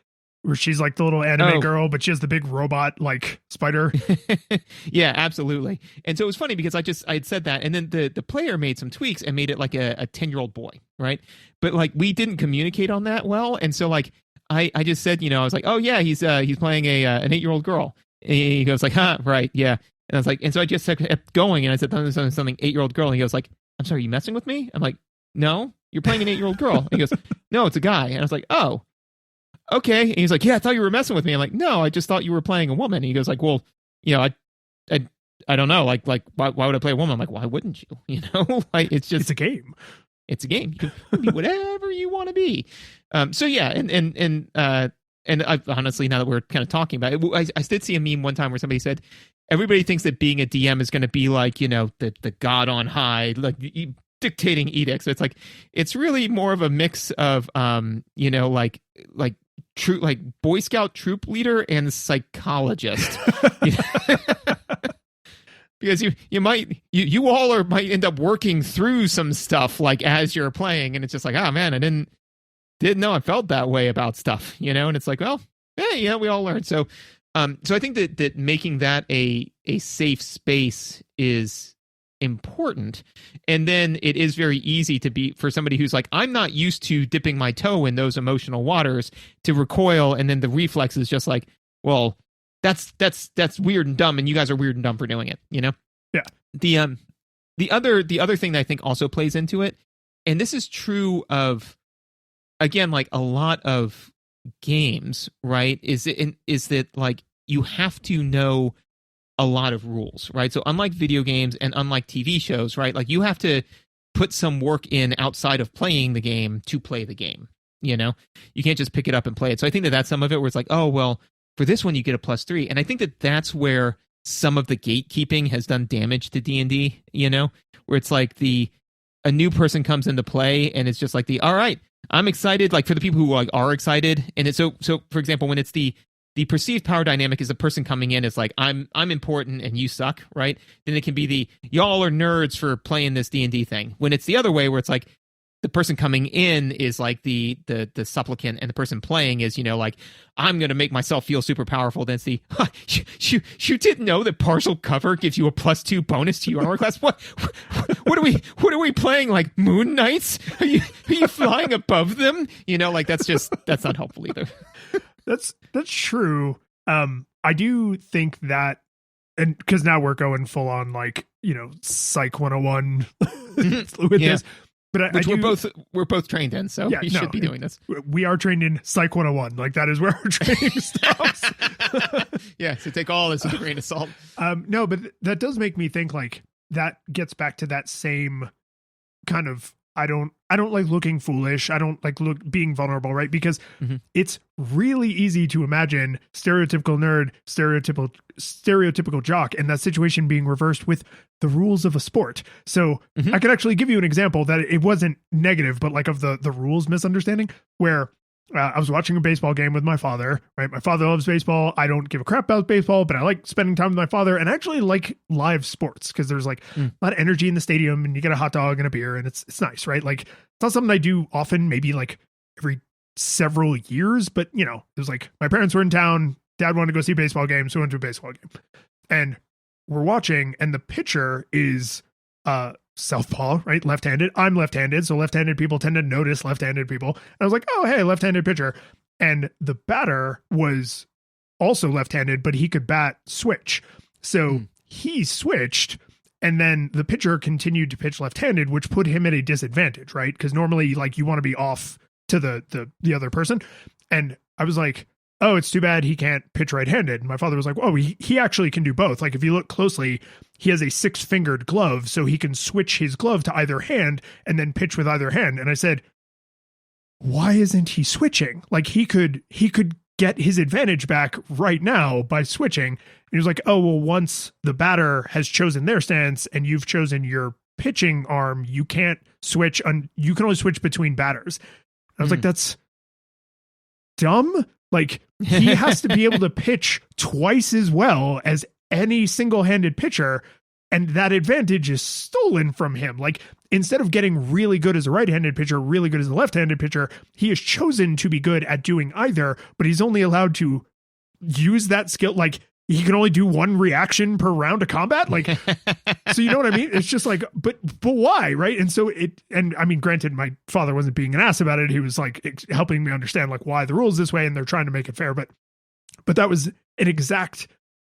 where she's like the little anime girl, but she has the big robot like spider? Yeah, absolutely. And so it was funny because I had said that, and then the player made some tweaks and made it like a 10-year-old boy, right? But like we didn't communicate on that well, and so like I just said, you know, I was like, oh yeah, he's playing an 8-year-old girl. And he goes like, huh, right, yeah. And I was like, and so I just kept going, and I said something 8-year-old girl, and he goes like, I'm sorry, you messing with me? I'm like, no, you're playing an 8-year-old girl. And he goes, no, it's a guy. And I was like, oh, okay. And he's like, yeah, I thought you were messing with me. I'm like, no, I just thought you were playing a woman. And he goes like, well, you know, I don't know, like why would I play a woman? I'm like, why wouldn't you? You know, like it's a game. It's a game. You can be whatever you want to be. So yeah, and I honestly, now that we're kind of talking about it, I did see a meme one time where somebody said everybody thinks that being a DM is going to be like, you know, the God on high, like dictating edicts. It's like it's really more of a mix of you know, like like Boy Scout troop leader and psychologist. Because you all might end up working through some stuff like as you're playing, and it's just like, oh man, I didn't know I felt that way about stuff, and it's like, well, yeah, we all learn. So I think that making that a safe space is important. And then it is very easy to be for somebody who's like, I'm not used to dipping my toe in those emotional waters, to recoil, and then the reflex is just like, well, that's weird and dumb, and you guys are weird and dumb for doing it, Yeah. The other thing that I think also plays into it, and this is true of, again, like a lot of games, right? Is that like you have to know a lot of rules, right? So unlike video games and unlike TV shows, right? Like you have to put some work in outside of playing the game to play the game. You can't just pick it up and play it. So I think that's some of it where it's like, oh well, for this one you get a +3, and I think that's where some of the gatekeeping has done damage to D&D. Where it's like a new person comes into play and it's just like all right, I'm excited. Like for the people who are excited, and it's so for example, when it's the perceived power dynamic is a person coming in is like, I'm important and you suck, right? Then it can be y'all are nerds for playing this D&D thing. When it's the other way where it's like the person coming in is like the supplicant, and the person playing is, like, I'm going to make myself feel super powerful. Then it's you didn't know that partial cover gives you a +2 bonus to your armor class? What are we playing, like Moon Knights? Are you flying above them? That's not helpful either. That's true. I do think that, and because now we're going full on like, Psych 101 with this. But we're both trained in, so we should be doing this. We are trained in Psych 101. Like that is where our training stops. Yeah, so take all this with a grain of salt. No, but that does make me think like that gets back to that same kind of, I don't like looking foolish. I don't like being vulnerable, right? Because it's really easy to imagine stereotypical nerd, stereotypical jock, and that situation being reversed with the rules of a sport. So I could actually give you an example that it wasn't negative, but like of the rules misunderstanding, where I was watching a baseball game with my father, right? My father loves baseball. I don't give a crap about baseball, but I like spending time with my father, and I actually like live sports because there's like a lot of energy in the stadium, and you get a hot dog and a beer, and it's nice, right? Like it's not something I do often, maybe like every several years, but it was like my parents were in town, dad wanted to go see a baseball game, so we went to a baseball game. And we're watching, and the pitcher is southpaw, right? Left-handed. I'm left-handed, so left-handed people tend to notice left-handed people. And I was like, oh, hey, left-handed pitcher. And the batter was also left-handed, but he could bat switch. So he switched, and then the pitcher continued to pitch left-handed, which put him at a disadvantage, right? Because normally, like, you want to be off to the other person. And I was like, oh, it's too bad he can't pitch right-handed. And my father was like, oh, he actually can do both. Like, if you look closely, he has a 6-fingered glove, so he can switch his glove to either hand and then pitch with either hand. And I said, why isn't he switching? Like, he could get his advantage back right now by switching. And he was like, oh, well, once the batter has chosen their stance and you've chosen your pitching arm, you can't switch. You can only switch between batters. I was like, that's dumb. Like, he has to be able to pitch twice as well as any single-handed pitcher, and that advantage is stolen from him. Like, instead of getting really good as a right-handed pitcher, really good as a left-handed pitcher, he has chosen to be good at doing either, but he's only allowed to use that skill. Like, he can only do one reaction per round of combat. Like, so you know what I mean? It's just like, but why? Right. And so and I mean, granted, my father wasn't being an ass about it. He was like helping me understand like why the rules this way, and they're trying to make it fair. But that was an exact,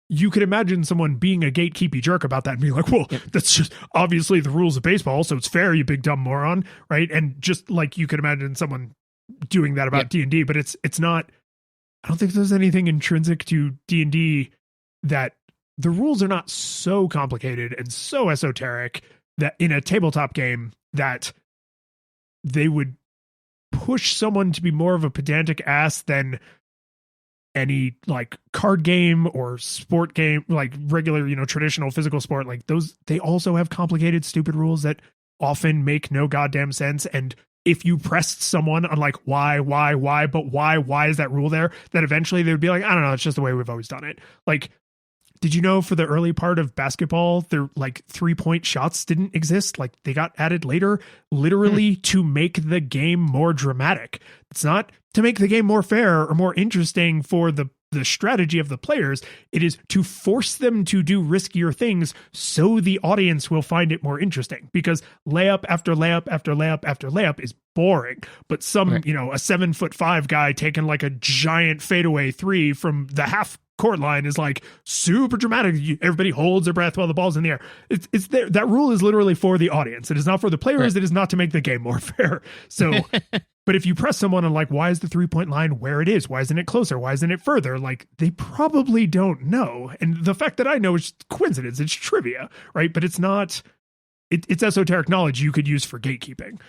you could imagine someone being a gatekeepy jerk about that and being like, well, that's just obviously the rules of baseball, so it's fair, you big dumb moron. Right. And just like you could imagine someone doing that about D&D, but it's not, I don't think there's anything intrinsic to D&D that the rules are not so complicated and so esoteric that in a tabletop game that they would push someone to be more of a pedantic ass than any like card game or sport game, like regular, traditional physical sport. Like those, they also have complicated, stupid rules that often make no goddamn sense. And if you pressed someone on like why, but why is that rule there, that eventually they would be like, I don't know, it's just the way we've always done it. Like, did you know for the early part of basketball, their like 3-point shots didn't exist? Like they got added later, literally to make the game more dramatic. It's not to make the game more fair or more interesting for the strategy of the players. It is to force them to do riskier things so the audience will find it more interesting, because layup after layup after layup after layup is boring. But some, a 7'5" guy taking like a giant fadeaway 3 from the half court line is like super dramatic. Everybody holds their breath while the ball's in the air. It's there. That rule is literally for the audience. It is not for the players. Right. It is not to make the game more fair. So, but if you press someone on like, why is the 3-point line where it is? Why isn't it closer? Why isn't it further? Like they probably don't know. And the fact that I know is coincidence. It's trivia, right? But it's not, it's esoteric knowledge you could use for gatekeeping.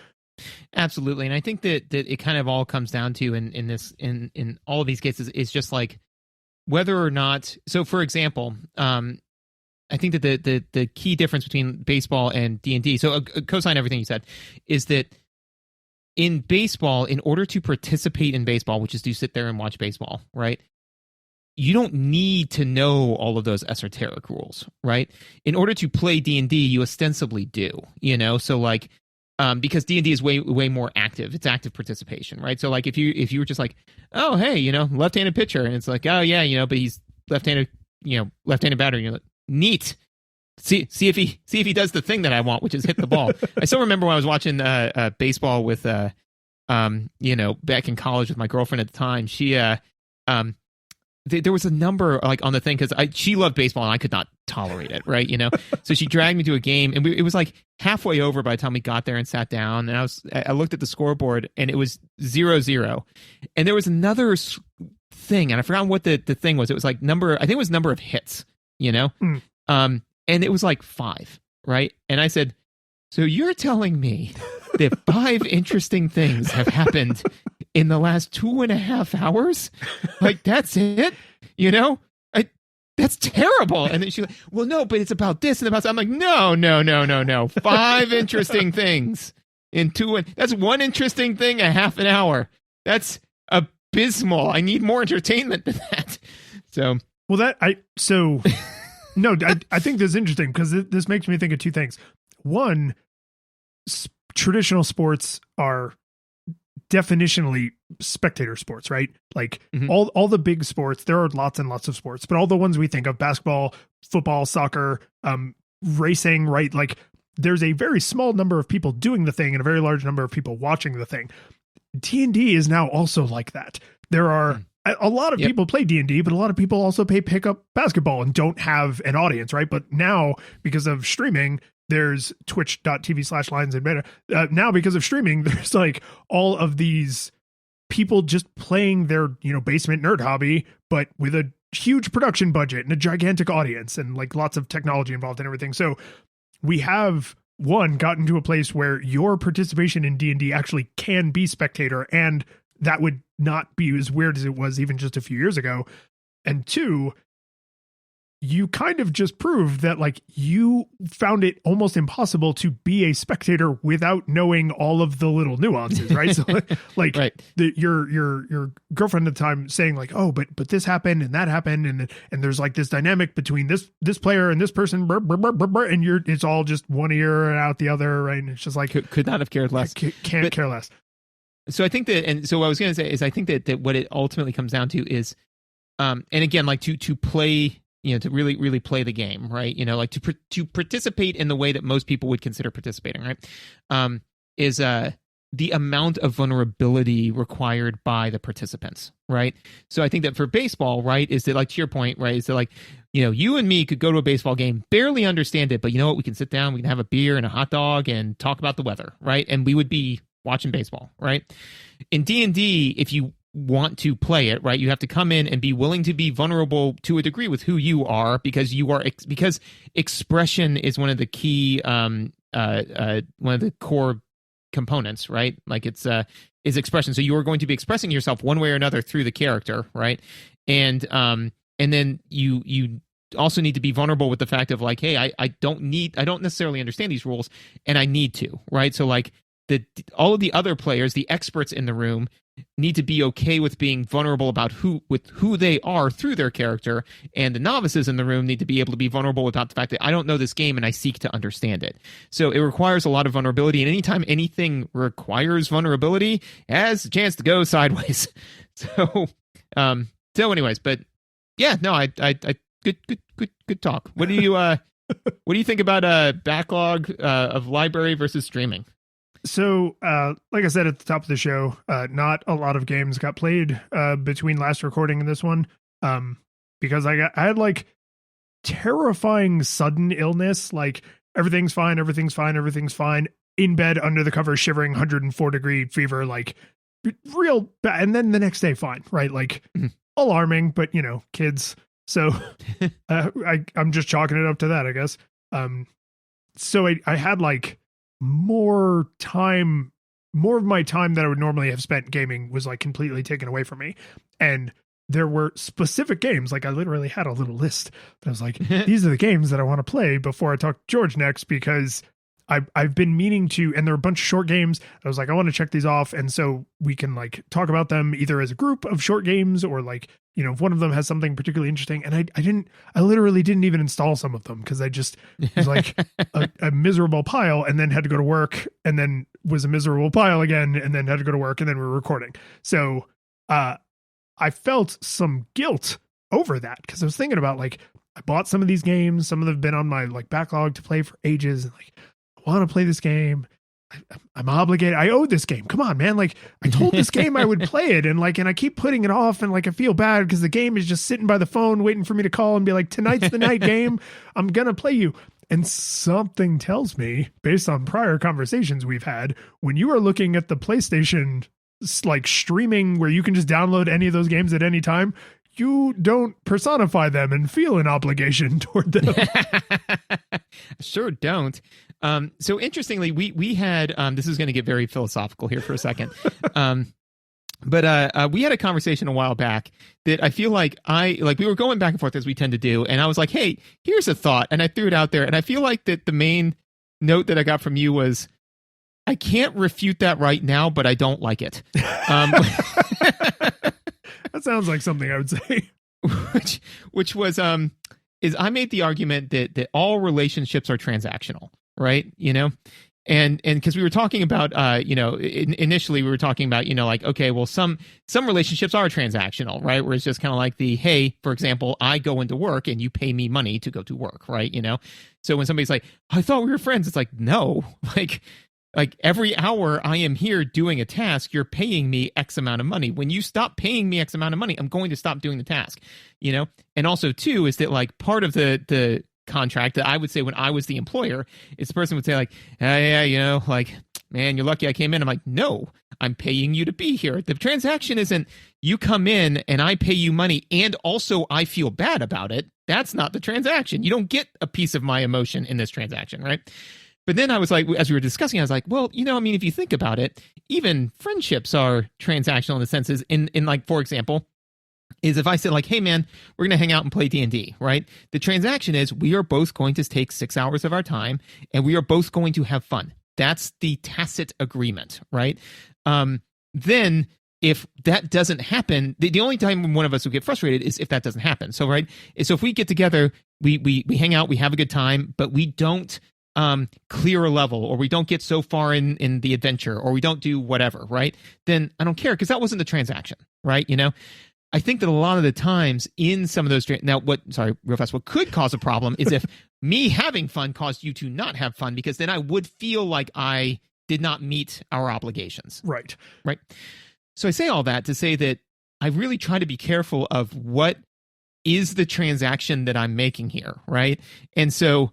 Absolutely. And I think that it kind of all comes down to in all of these cases is just like, whether or not, so for example, I think that the key difference between baseball and D&D, so co-sign everything you said, is that in baseball, in order to participate in baseball, which is to sit there and watch baseball, right? You don't need to know all of those esoteric rules, right? In order to play D&D, you ostensibly do, so like, because D&D is way more active. It's active participation, right? So like if you were just like, oh hey, left-handed pitcher, and it's like, oh yeah, but he's left-handed batter, and you're like, neat. See if he does the thing that I want, which is hit the ball. I still remember when I was watching baseball with back in college with my girlfriend at the time. She there was a number like on the thing because she loved baseball and I could not tolerate it, right? So she dragged me to a game, and it was like halfway over by the time we got there and sat down, and I looked at the scoreboard and it was 0-0, and there was another thing, and I forgot what the thing was. It was like I think it was number of hits, and it was like 5, right? And I said, so you're telling me that 5 interesting things have happened in the last 2.5 hours? Like, that's it? That's terrible. And then she's like, well, no, but it's about this and about that. I'm like, no. 5 interesting things in 2. That's one interesting thing a half an hour. That's abysmal. I need more entertainment than that. So, well, no, I think this is interesting because this makes me think of 2 things. One, traditional sports are definitionally spectator sports, right? Like all the big sports, there are lots and lots of sports, but all the ones we think of, basketball, football, soccer, racing, right? Like there's a very small number of people doing the thing and a very large number of people watching the thing. D&D is now also like that. There are a lot of people play D&D, but a lot of people also pick up basketball and don't have an audience, right? But now, because of streaming, there's twitch.tv/lines and beta. Now, because of streaming, there's like all of these people just playing their, basement nerd hobby, but with a huge production budget and a gigantic audience and like lots of technology involved and everything. So we have gotten to a place where your participation in D&D actually can be spectator, and that would not be as weird as it was even just a few years ago. And 2, you kind of just proved that like you found it almost impossible to be a spectator without knowing all of the little nuances, right? So like right. Your girlfriend at the time saying like, oh, but this happened and that happened, and there's like this dynamic between this player and this person, and it's all just one ear and out the other, right? And it's just like could not have cared less. Can't care less. So I think that, and so what I was going to say is I think that what it ultimately comes down to is, and again, like to play, to really play the game, right? Like to participate in the way that most people would consider participating, right? Is the amount of vulnerability required by the participants, right? So I think that for baseball, right, is that like to your point, right, is that like, you and me could go to a baseball game, barely understand it, but you know what? We can sit down, we can have a beer and a hot dog and talk about the weather, right? And we would be watching baseball, right? In D&D, if you want to play it, right, you have to come in and be willing to be vulnerable to a degree with who you are, because because expression is one of the key one of the core components, right? Like it's is expression. So you are going to be expressing yourself one way or another through the character, right? And then you also need to be vulnerable with the fact of like, hey, I don't necessarily understand these rules, and I need to, right? So like all of the other players, the experts in the room, need to be okay with being vulnerable about who they are through their character, and the novices in the room need to be able to be vulnerable about the fact that I don't know this game and I seek to understand it. So it requires a lot of vulnerability, and anytime anything requires vulnerability, it has a chance to go sideways. So anyways, but yeah, no, I good talk. What do you think about backlog of library versus streaming? So, like I said at the top of the show, not a lot of games got played between last recording and this one, because I had like terrifying sudden illness, like everything's fine, in bed under the covers, shivering, 104-degree fever, like real bad, and then the next day fine, right? Like alarming, but kids. So I'm just chalking it up to that, I guess. So I had like more of my time that I would normally have spent gaming was like completely taken away from me. And there were specific games, like I literally had a little list that I was like, these are the games that I want to play before I talk to George next, because I've been meaning to, and there are a bunch of short games. I was like, I want to check these off. And so we can like talk about them either as a group of short games or like, if one of them has something particularly interesting. And I literally didn't even install some of them because I just was like a miserable pile, and then had to go to work, and then was a miserable pile again, and then had to go to work, and then we were recording. So I felt some guilt over that, because I was thinking about like, I bought some of these games. Some of them have been on my like backlog to play for ages. And like, I want to play this game. I'm obligated. I owe this game. Come on, man. Like, I told this game I would play it, and I keep putting it off, and like I feel bad because the game is just sitting by the phone waiting for me to call and be like, tonight's the night game. I'm gonna play you. And something tells me, based on prior conversations we've had, when you are looking at the PlayStation like streaming where you can just download any of those games at any time, you don't personify them and feel an obligation toward them. Sure don't. So interestingly, we had, this is going to get very philosophical here for a second. But we had a conversation a while back that I feel like we were going back and forth as we tend to do. And I was like, hey, here's a thought. And I threw it out there. And I feel like that the main note that I got from you was, I can't refute that right now, but I don't like it. That sounds like something I would say. Which was, is I made the argument that all relationships are transactional, right? And because we were talking about, initially we were talking about, like, okay, well, some relationships are transactional, right? Where it's just kind of like hey, for example, I go into work and you pay me money to go to work, right? So when somebody's like, I thought we were friends, it's like, no, like every hour I am here doing a task, you're paying me X amount of money. When you stop paying me X amount of money, I'm going to stop doing the task, And also too, is that like part of the contract that I would say when I was the employer is the person would say like, yeah, like, man, you're lucky I came in. I'm like, no, I'm paying you to be here. The transaction isn't you come in and I pay you money and also I feel bad about it. That's not the transaction. You don't get a piece of my emotion in this transaction, right? But then I was like, as we were discussing, I was like, well, if you think about it, even friendships are transactional in the senses in like, for example, is if I said like, hey man, we're going to hang out and play D&D, right? The transaction is we are both going to take 6 hours of our time and we are both going to have fun. That's the tacit agreement, right? Then if that doesn't happen, the only time one of us will get frustrated is if that doesn't happen. So, right. So if we get together, we hang out, we have a good time, but we don't clear a level, or we don't get so far in the adventure, or we don't do whatever, right? Then I don't care, because that wasn't the transaction, right? I think that a lot of the times in some of those what could cause a problem is if me having fun caused you to not have fun, because then I would feel like I did not meet our obligations. Right. So I say all that to say that I really try to be careful of what is the transaction that I'm making here, right? And so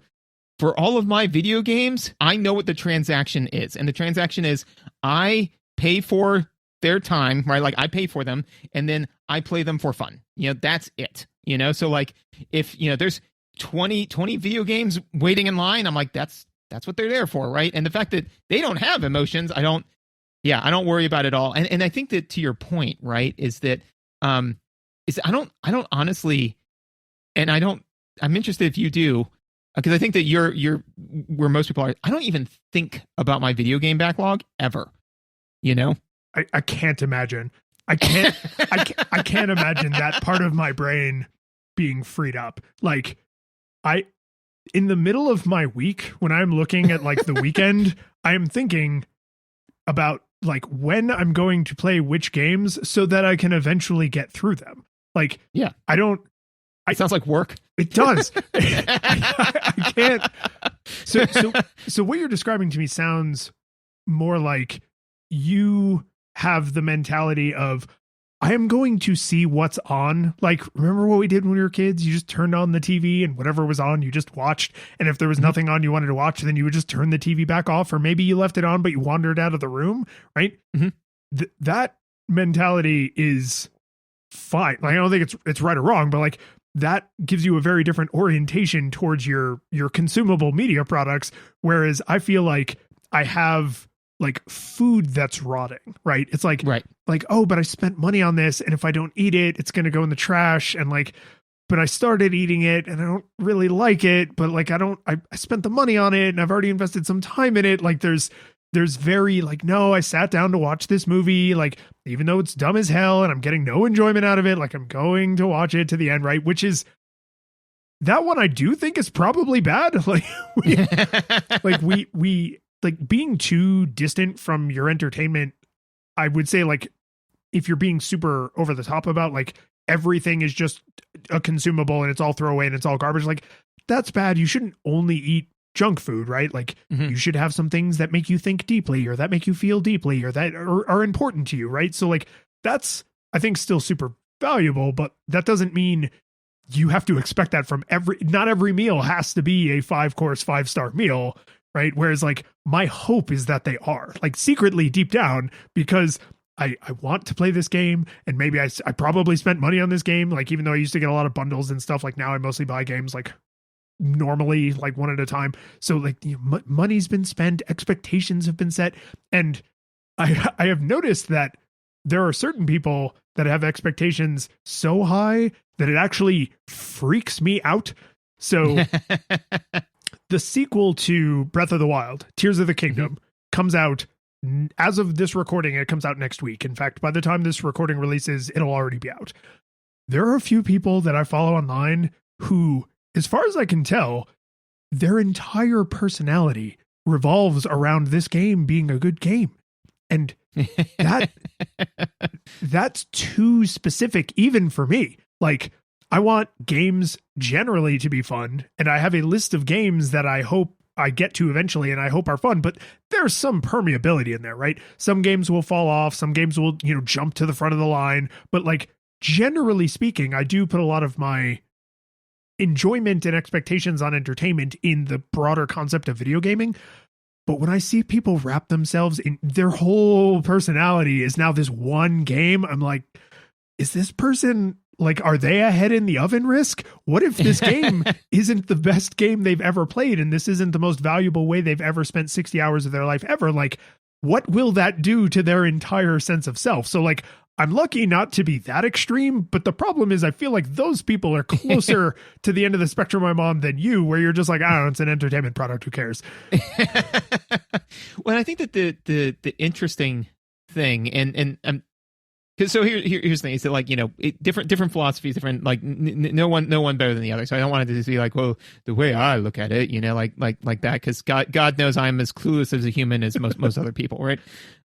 for all of my video games, I know what the transaction is. And the transaction is I pay for their time, right? Like I pay for them and then I play them for fun. That's it. So like if, there's 20 video games waiting in line, I'm like, that's what they're there for, right? And the fact that they don't have emotions, I don't worry about it all. And I think that to your point, right, is that I don't honestly, and I'm interested if you do, Because I think that you're where most people are. I don't even think about my video game backlog ever. You know, I can't imagine. I can't imagine that part of my brain being freed up. Like in the middle of my week, when I'm looking at like the weekend, I am thinking about like when I'm going to play which games so that I can eventually get through them. Like, yeah, it sounds like work. It does. I can't. So what you're describing to me sounds more like you have the mentality of, I am going to see what's on. Like, remember what we did when we were kids? You just turned on the TV and whatever was on, you just watched. And if there was nothing on you wanted to watch, then you would just turn the TV back off. Or maybe you left it on, but you wandered out of the room, right? Mm-hmm. That mentality is fine. Like, I don't think it's right or wrong, but like that gives you a very different orientation towards your consumable media products. Whereas I feel like I have like food that's rotting, right? It's like, right. Like, oh, but I spent money on this, and if I don't eat it, it's going to go in the trash. And like, but I started eating it and I don't really like it, but like, I spent the money on it and I've already invested some time in it. Like there's very like, no, I sat down to watch this movie, like, even though it's dumb as hell and I'm getting no enjoyment out of it, like I'm going to watch it to the end, right? Which is that one I do think is probably bad. Like we like being too distant from your entertainment. I would say like, if you're being super over the top about like everything is just a consumable and it's all throwaway and it's all garbage, like that's bad. You shouldn't only eat junk food, right? Like you should have some things that make you think deeply or that make you feel deeply or that are important to you, right? So like that's, I think, still super valuable, but that doesn't mean you have to expect that from not every meal has to be a 5-course, 5-star meal, right? Whereas like my hope is that they are, like, secretly deep down, because I want to play this game, and maybe I probably spent money on this game. Like, even though I used to get a lot of bundles and stuff, like now I mostly buy games like normally, like one at a time. So like, you know, money's been spent, expectations have been set. And I have noticed that there are certain people that have expectations so high that it actually freaks me out. So the sequel to Breath of the Wild, Tears of the Kingdom, comes out. As of this recording, it comes out next week. In fact, by the time this recording releases, it'll already be out. There are a few people that I follow online who, as far as I can tell, their entire personality revolves around this game being a good game. And that's too specific even for me. Like, I want games generally to be fun, and I have a list of games that I hope I get to eventually and I hope are fun, but there's some permeability in there, right? Some games will fall off, some games will, you know, jump to the front of the line, but like, generally speaking, I do put a lot of my enjoyment and expectations on entertainment in the broader concept of video gaming. But when I see people wrap themselves in, their whole personality is now this one game, I'm like, is this person, like, are they a head in the oven risk? What if this game isn't the best game they've ever played, and this isn't the most valuable way they've ever spent 60 hours of their life ever? Like, what will that do to their entire sense of self? So like, I'm lucky not to be that extreme, but the problem is I feel like those people are closer to the end of the spectrum I'm on than you, where you're just like, I don't know, it's an entertainment product, who cares? Well, I think that the interesting thing, and so here's the thing, is that, like, you know, different philosophies, different, like, no one better than the other. So I don't want it to just be like, well, the way I look at it, you know, like that, because God knows I'm as clueless as a human as most other people, right?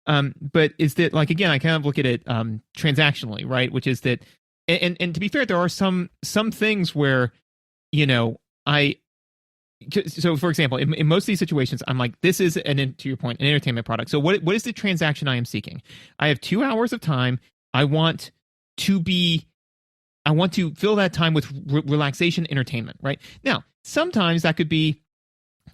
But is that, like, again, I kind of look at it transactionally, right? Which is that, and to be fair, there are some things where, you know, so for example, in most of these situations, I'm like, this is to your point, an entertainment product. So what is the transaction I am seeking? I have 2 hours of time. I want to fill that time with relaxation, entertainment, right? Now, sometimes that could be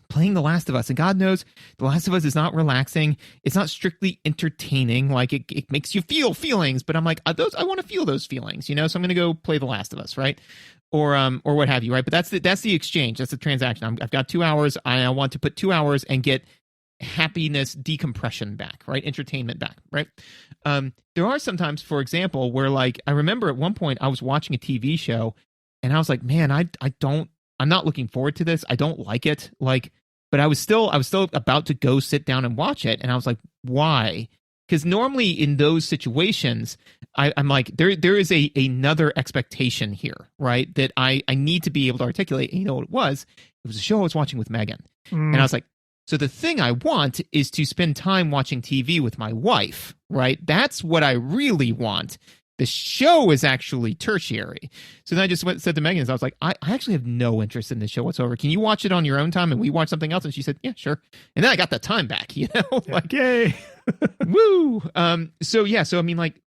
playing The Last of Us, and God knows The Last of Us is not relaxing. It's not strictly entertaining. Like, it makes you feel feelings, but I'm like, I want to feel those feelings, you know? So I'm going to go play The Last of Us, right? Or what have you, right? But that's the exchange. That's the transaction. I've got 2 hours. I want to put 2 hours and get happiness, decompression back, right? Entertainment back, right? There are sometimes, for example, where, like, I remember at one point I was watching a TV show and I was like, man, I don't I'm not looking forward to this. I don't like it. Like, but I was still about to go sit down and watch it, and I was like, why? Because normally in those situations, I'm like, there is another expectation here, right? That I need to be able to articulate. And you know what it was? It was a show I was watching with Megan, and I was like, so the thing I want is to spend time watching TV with my wife, right? That's what I really want. The show is actually tertiary. So then I just said to Megan, I was like, I actually have no interest in this show whatsoever. Can you watch it on your own time and we watch something else? And she said, yeah, sure. And then I got that time back, you know? Like, yay. woo. So I mean, like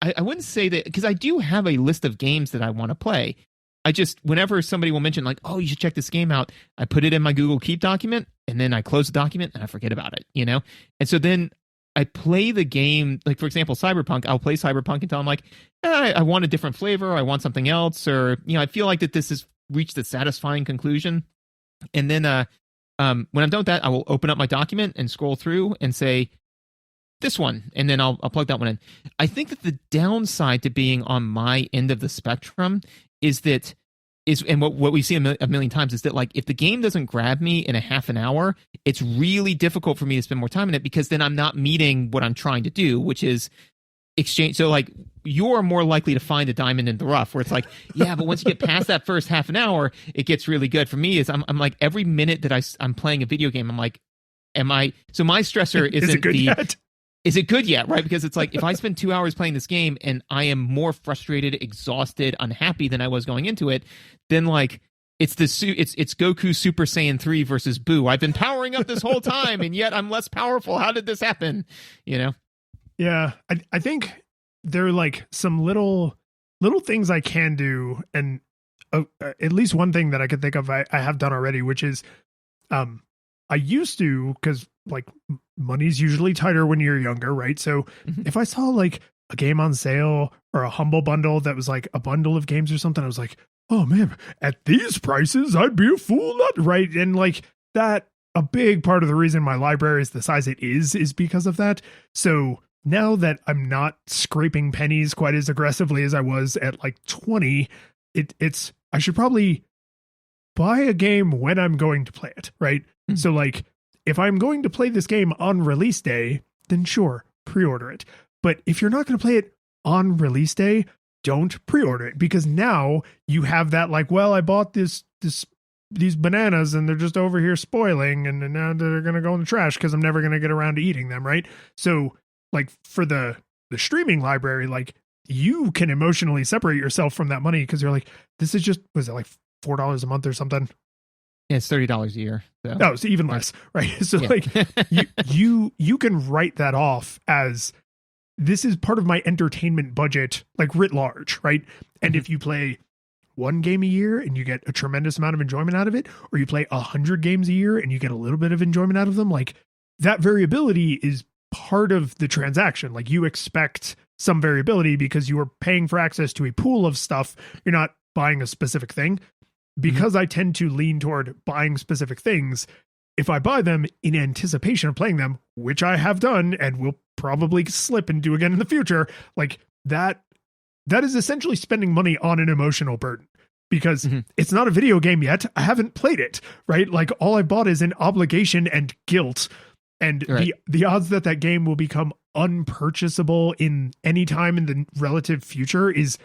I wouldn't say that, because I do have a list of games that I want to play. I just, whenever somebody will mention like, oh, you should check this game out, I put it in my Google Keep document, and then I close the document and I forget about it, you know? And so then I play the game, like, for example, Cyberpunk. I'll play Cyberpunk until I'm like, I want a different flavor. I want something else. Or, you know, I feel like that this has reached a satisfying conclusion. And then when I'm done with that, I will open up my document and scroll through and say, this one. And then I'll plug that one in. I think that the downside to being on my end of the spectrum is that and what we see a million times is that, like, if the game doesn't grab me in a half an hour, it's really difficult for me to spend more time in it, because then I'm not meeting what I'm trying to do, which is exchange. So, like, you're more likely to find a diamond in the rough, where it's like, yeah, but once you get past that first half an hour, it gets really good. For me, is I'm like, every minute that I'm playing a video game, I'm like, so my stressor isn't is it good yet? Is it good yet? Right? Because it's like, if I spend 2 hours playing this game and I am more frustrated, exhausted, unhappy than I was going into it, then, like, it's Goku Super Saiyan 3 versus Boo. I've been powering up this whole time, and yet I'm less powerful. How did this happen? You know? Yeah, I think there are, like, some little things I can do, and at least one thing that I could think of I have done already, which is I used to, because, like, money's usually tighter when you're younger, right? So if I saw, like, a game on sale or a Humble Bundle that was like a bundle of games or something, I was like, oh man, at these prices, I'd be a fool not, right? And, like, that, a big part of the reason my library is the size it is because of that. So now that I'm not scraping pennies quite as aggressively as I was at, like, 20, it's I should probably buy a game when I'm going to play it, right? So, like, if I'm going to play this game on release day, then sure, pre-order it. But if you're not going to play it on release day, don't pre-order it, because now you have that, like, well, I bought these bananas and they're just over here spoiling, and now they're going to go in the trash because I'm never going to get around to eating them, right? So, like, for the streaming library, like, you can emotionally separate yourself from that money, because you're like, this is just, was it like $4 a month or something? Yeah, it's $30 a year. So. Oh, so even less, right? So, yeah. Like, you can write that off as, this is part of my entertainment budget, like, writ large, right? And if you play one game a year and you get a tremendous amount of enjoyment out of it, or you play 100 games a year and you get a little bit of enjoyment out of them, like, that variability is part of the transaction. Like, you expect some variability because you are paying for access to a pool of stuff. You're not buying a specific thing. Because I tend to lean toward buying specific things, if I buy them in anticipation of playing them, which I have done and will probably slip and do again in the future, like, that is essentially spending money on an emotional burden, because it's not a video game yet. I haven't played it, right? Like, all I bought is an obligation and guilt. And the odds that game will become unpurchasable in any time in the relative future is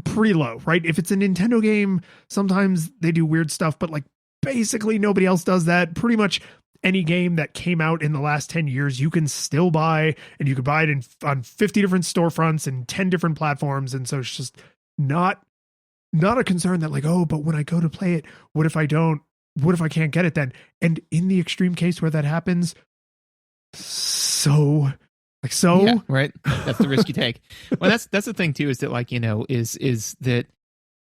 pretty low, right? If it's a Nintendo game, sometimes they do weird stuff, but, like, basically nobody else does that. Pretty much any game that came out in the last 10 years, you can still buy, and you could buy it on 50 different storefronts and 10 different platforms. And so it's just not a concern that, like, oh, but when I go to play it, what if I don't? What if I can't get it then? And in the extreme case where that happens, yeah, right. That's the risk you take. Well, that's the thing too, is that, like, you know, is that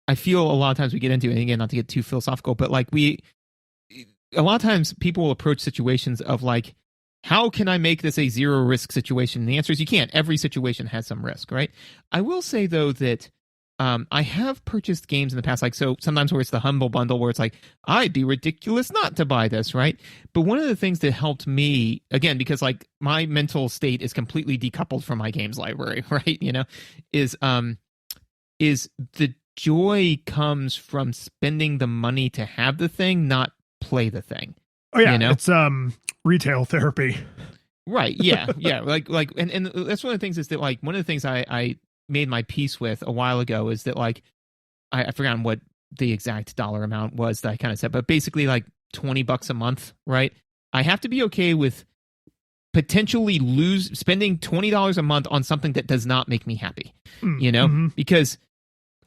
I feel a lot of times we get into it, and again, not to get too philosophical, but, like, a lot of times people will approach situations of, like, how can I make this a zero risk situation? And the answer is you can't. Every situation has some risk, right? I will say, though, that I have purchased games in the past, like, so sometimes where it's the Humble Bundle, where it's like, I'd be ridiculous not to buy this, right? But one of the things that helped me, again, because, like, my mental state is completely decoupled from my games library, right? You know, is the joy comes from spending the money to have the thing, not play the thing. Oh yeah, you know? It's retail therapy. Right. Yeah. Yeah. And that's one of the things is that like one of the things I made my peace with a while ago is that like I forgot what the exact dollar amount was that I kind of said, but basically like $20 a month, right? I have to be okay with potentially spending $20 a month on something that does not make me happy, you know, because,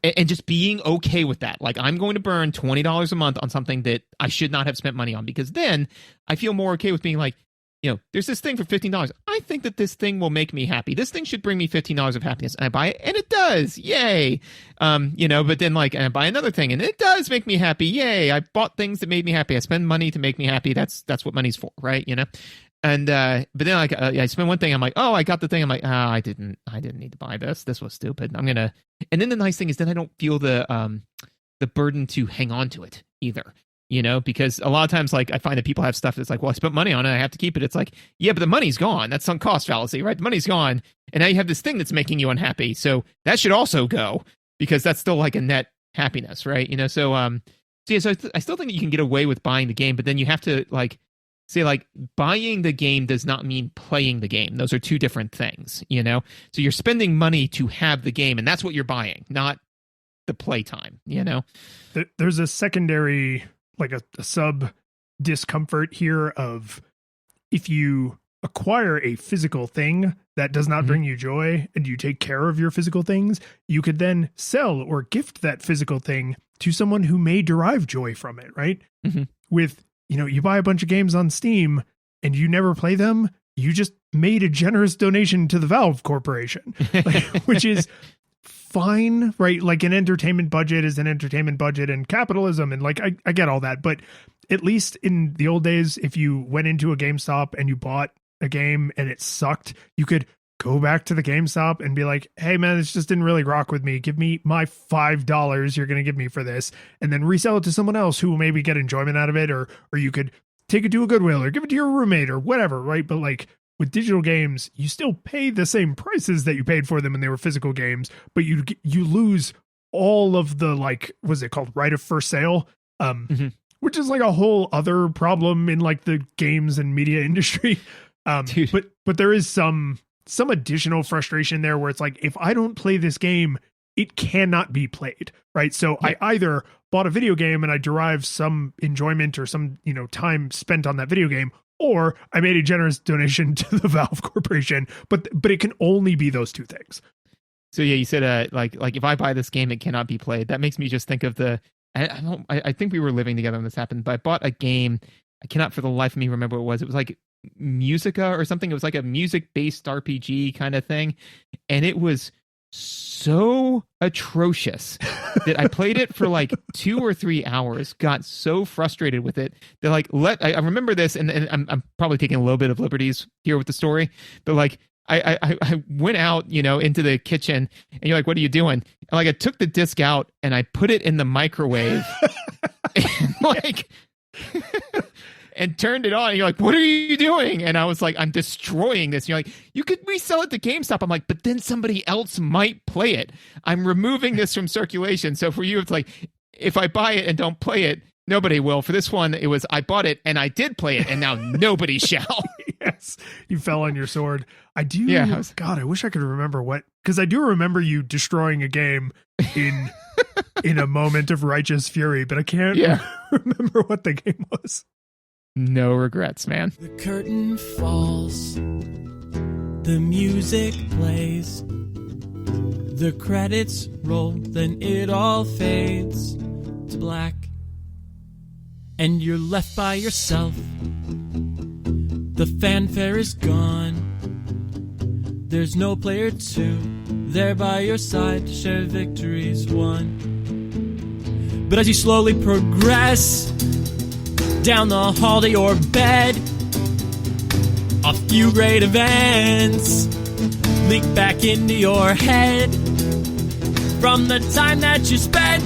and just being okay with that. Like I'm going to burn $20 a month on something that I should not have spent money on, because then I feel more okay with being like, you know, there's this thing for $15. I think that this thing will make me happy. This thing should bring me $15 of happiness. And I buy it, and it does. Yay. You know, but then like, and I buy another thing, and it does make me happy. Yay. I bought things that made me happy. I spend money to make me happy. That's what money's for, right? You know? And but then like I spend one thing, I'm like, oh, I got the thing. I'm like, I didn't need to buy this. This was stupid. And then the nice thing is then I don't feel the burden to hang on to it either. You know, because a lot of times, like, I find that people have stuff that's like, well, I spent money on it, I have to keep it. It's like, yeah, but the money's gone. That's sunk cost fallacy, right? The money's gone. And now you have this thing that's making you unhappy. So that should also go, because that's still like a net happiness, right? You know, so I still think that you can get away with buying the game, but then you have to like say like buying the game does not mean playing the game. Those are two different things, you know? So you're spending money to have the game, and that's what you're buying, not the playtime, you know? There's a secondary, like a sub discomfort here of if you acquire a physical thing that does not bring you joy and you take care of your physical things, you could then sell or gift that physical thing to someone who may derive joy from it, right? With, you know, you buy a bunch of games on Steam and you never play them, you just made a generous donation to the Valve Corporation, like, which is fine, right? Like an entertainment budget is an entertainment budget, and capitalism, and like I get all that, but at least in the old days, if you went into a GameStop and you bought a game and it sucked, you could go back to the GameStop and be like, hey man, this just didn't really rock with me. Give me my $5 you're going to give me for this, and then resell it to someone else who will maybe get enjoyment out of it, or you could take it to a Goodwill or give it to your roommate or whatever, right? But like with digital games, you still pay the same prices that you paid for them when they were physical games, but you lose all of the, like, what's it called, right of first sale, which is like a whole other problem in like the games and media industry. But there is some additional frustration there where it's like, if I don't play this game, it cannot be played, right? So I either bought a video game and I derive some enjoyment or some, you know, time spent on that video game, or I made a generous donation to the Valve Corporation, but it can only be those two things. So yeah, you said like if I buy this game, it cannot be played. That makes me just think of I think we were living together when this happened, but I bought a game. I cannot for the life of me remember what it was. It was like Musica or something. It was like a music-based RPG kind of thing, and it was so atrocious that I played it for like 2 or 3 hours, got so frustrated with it that like I remember this, and I'm probably taking a little bit of liberties here with the story, but like I went out, you know, into the kitchen, and you're like, what are you doing? And like I took the disc out and I put it in the microwave and like and turned it on, and you're like, what are you doing? And I was like, I'm destroying this. And you're like, you could resell it to GameStop. I'm like, but then somebody else might play it. I'm removing this from circulation. So for you, it's like, if I buy it and don't play it, nobody will. For this one, it was, I bought it and I did play it, and now nobody shall. Yes, you fell on your sword. I do. Yeah, God, I wish I could remember because I do remember you destroying a game in a moment of righteous fury, but I can't remember what the game was. No regrets, man. The curtain falls, the music plays, the credits roll, then it all fades to black, and you're left by yourself. The fanfare is gone, there's no player 2 there by your side to share victories won. But as you slowly progress down the hall to your bed, a few great events leak back into your head from the time that you spent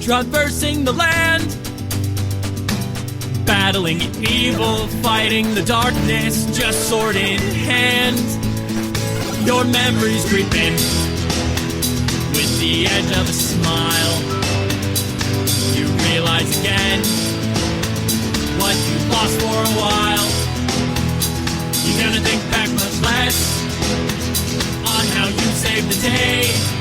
traversing the land, battling evil, fighting the darkness, just sword in hand. Your memories creep in with the edge of a smile. You realize again what you lost for a while. You're gonna think back much less on how you saved the day.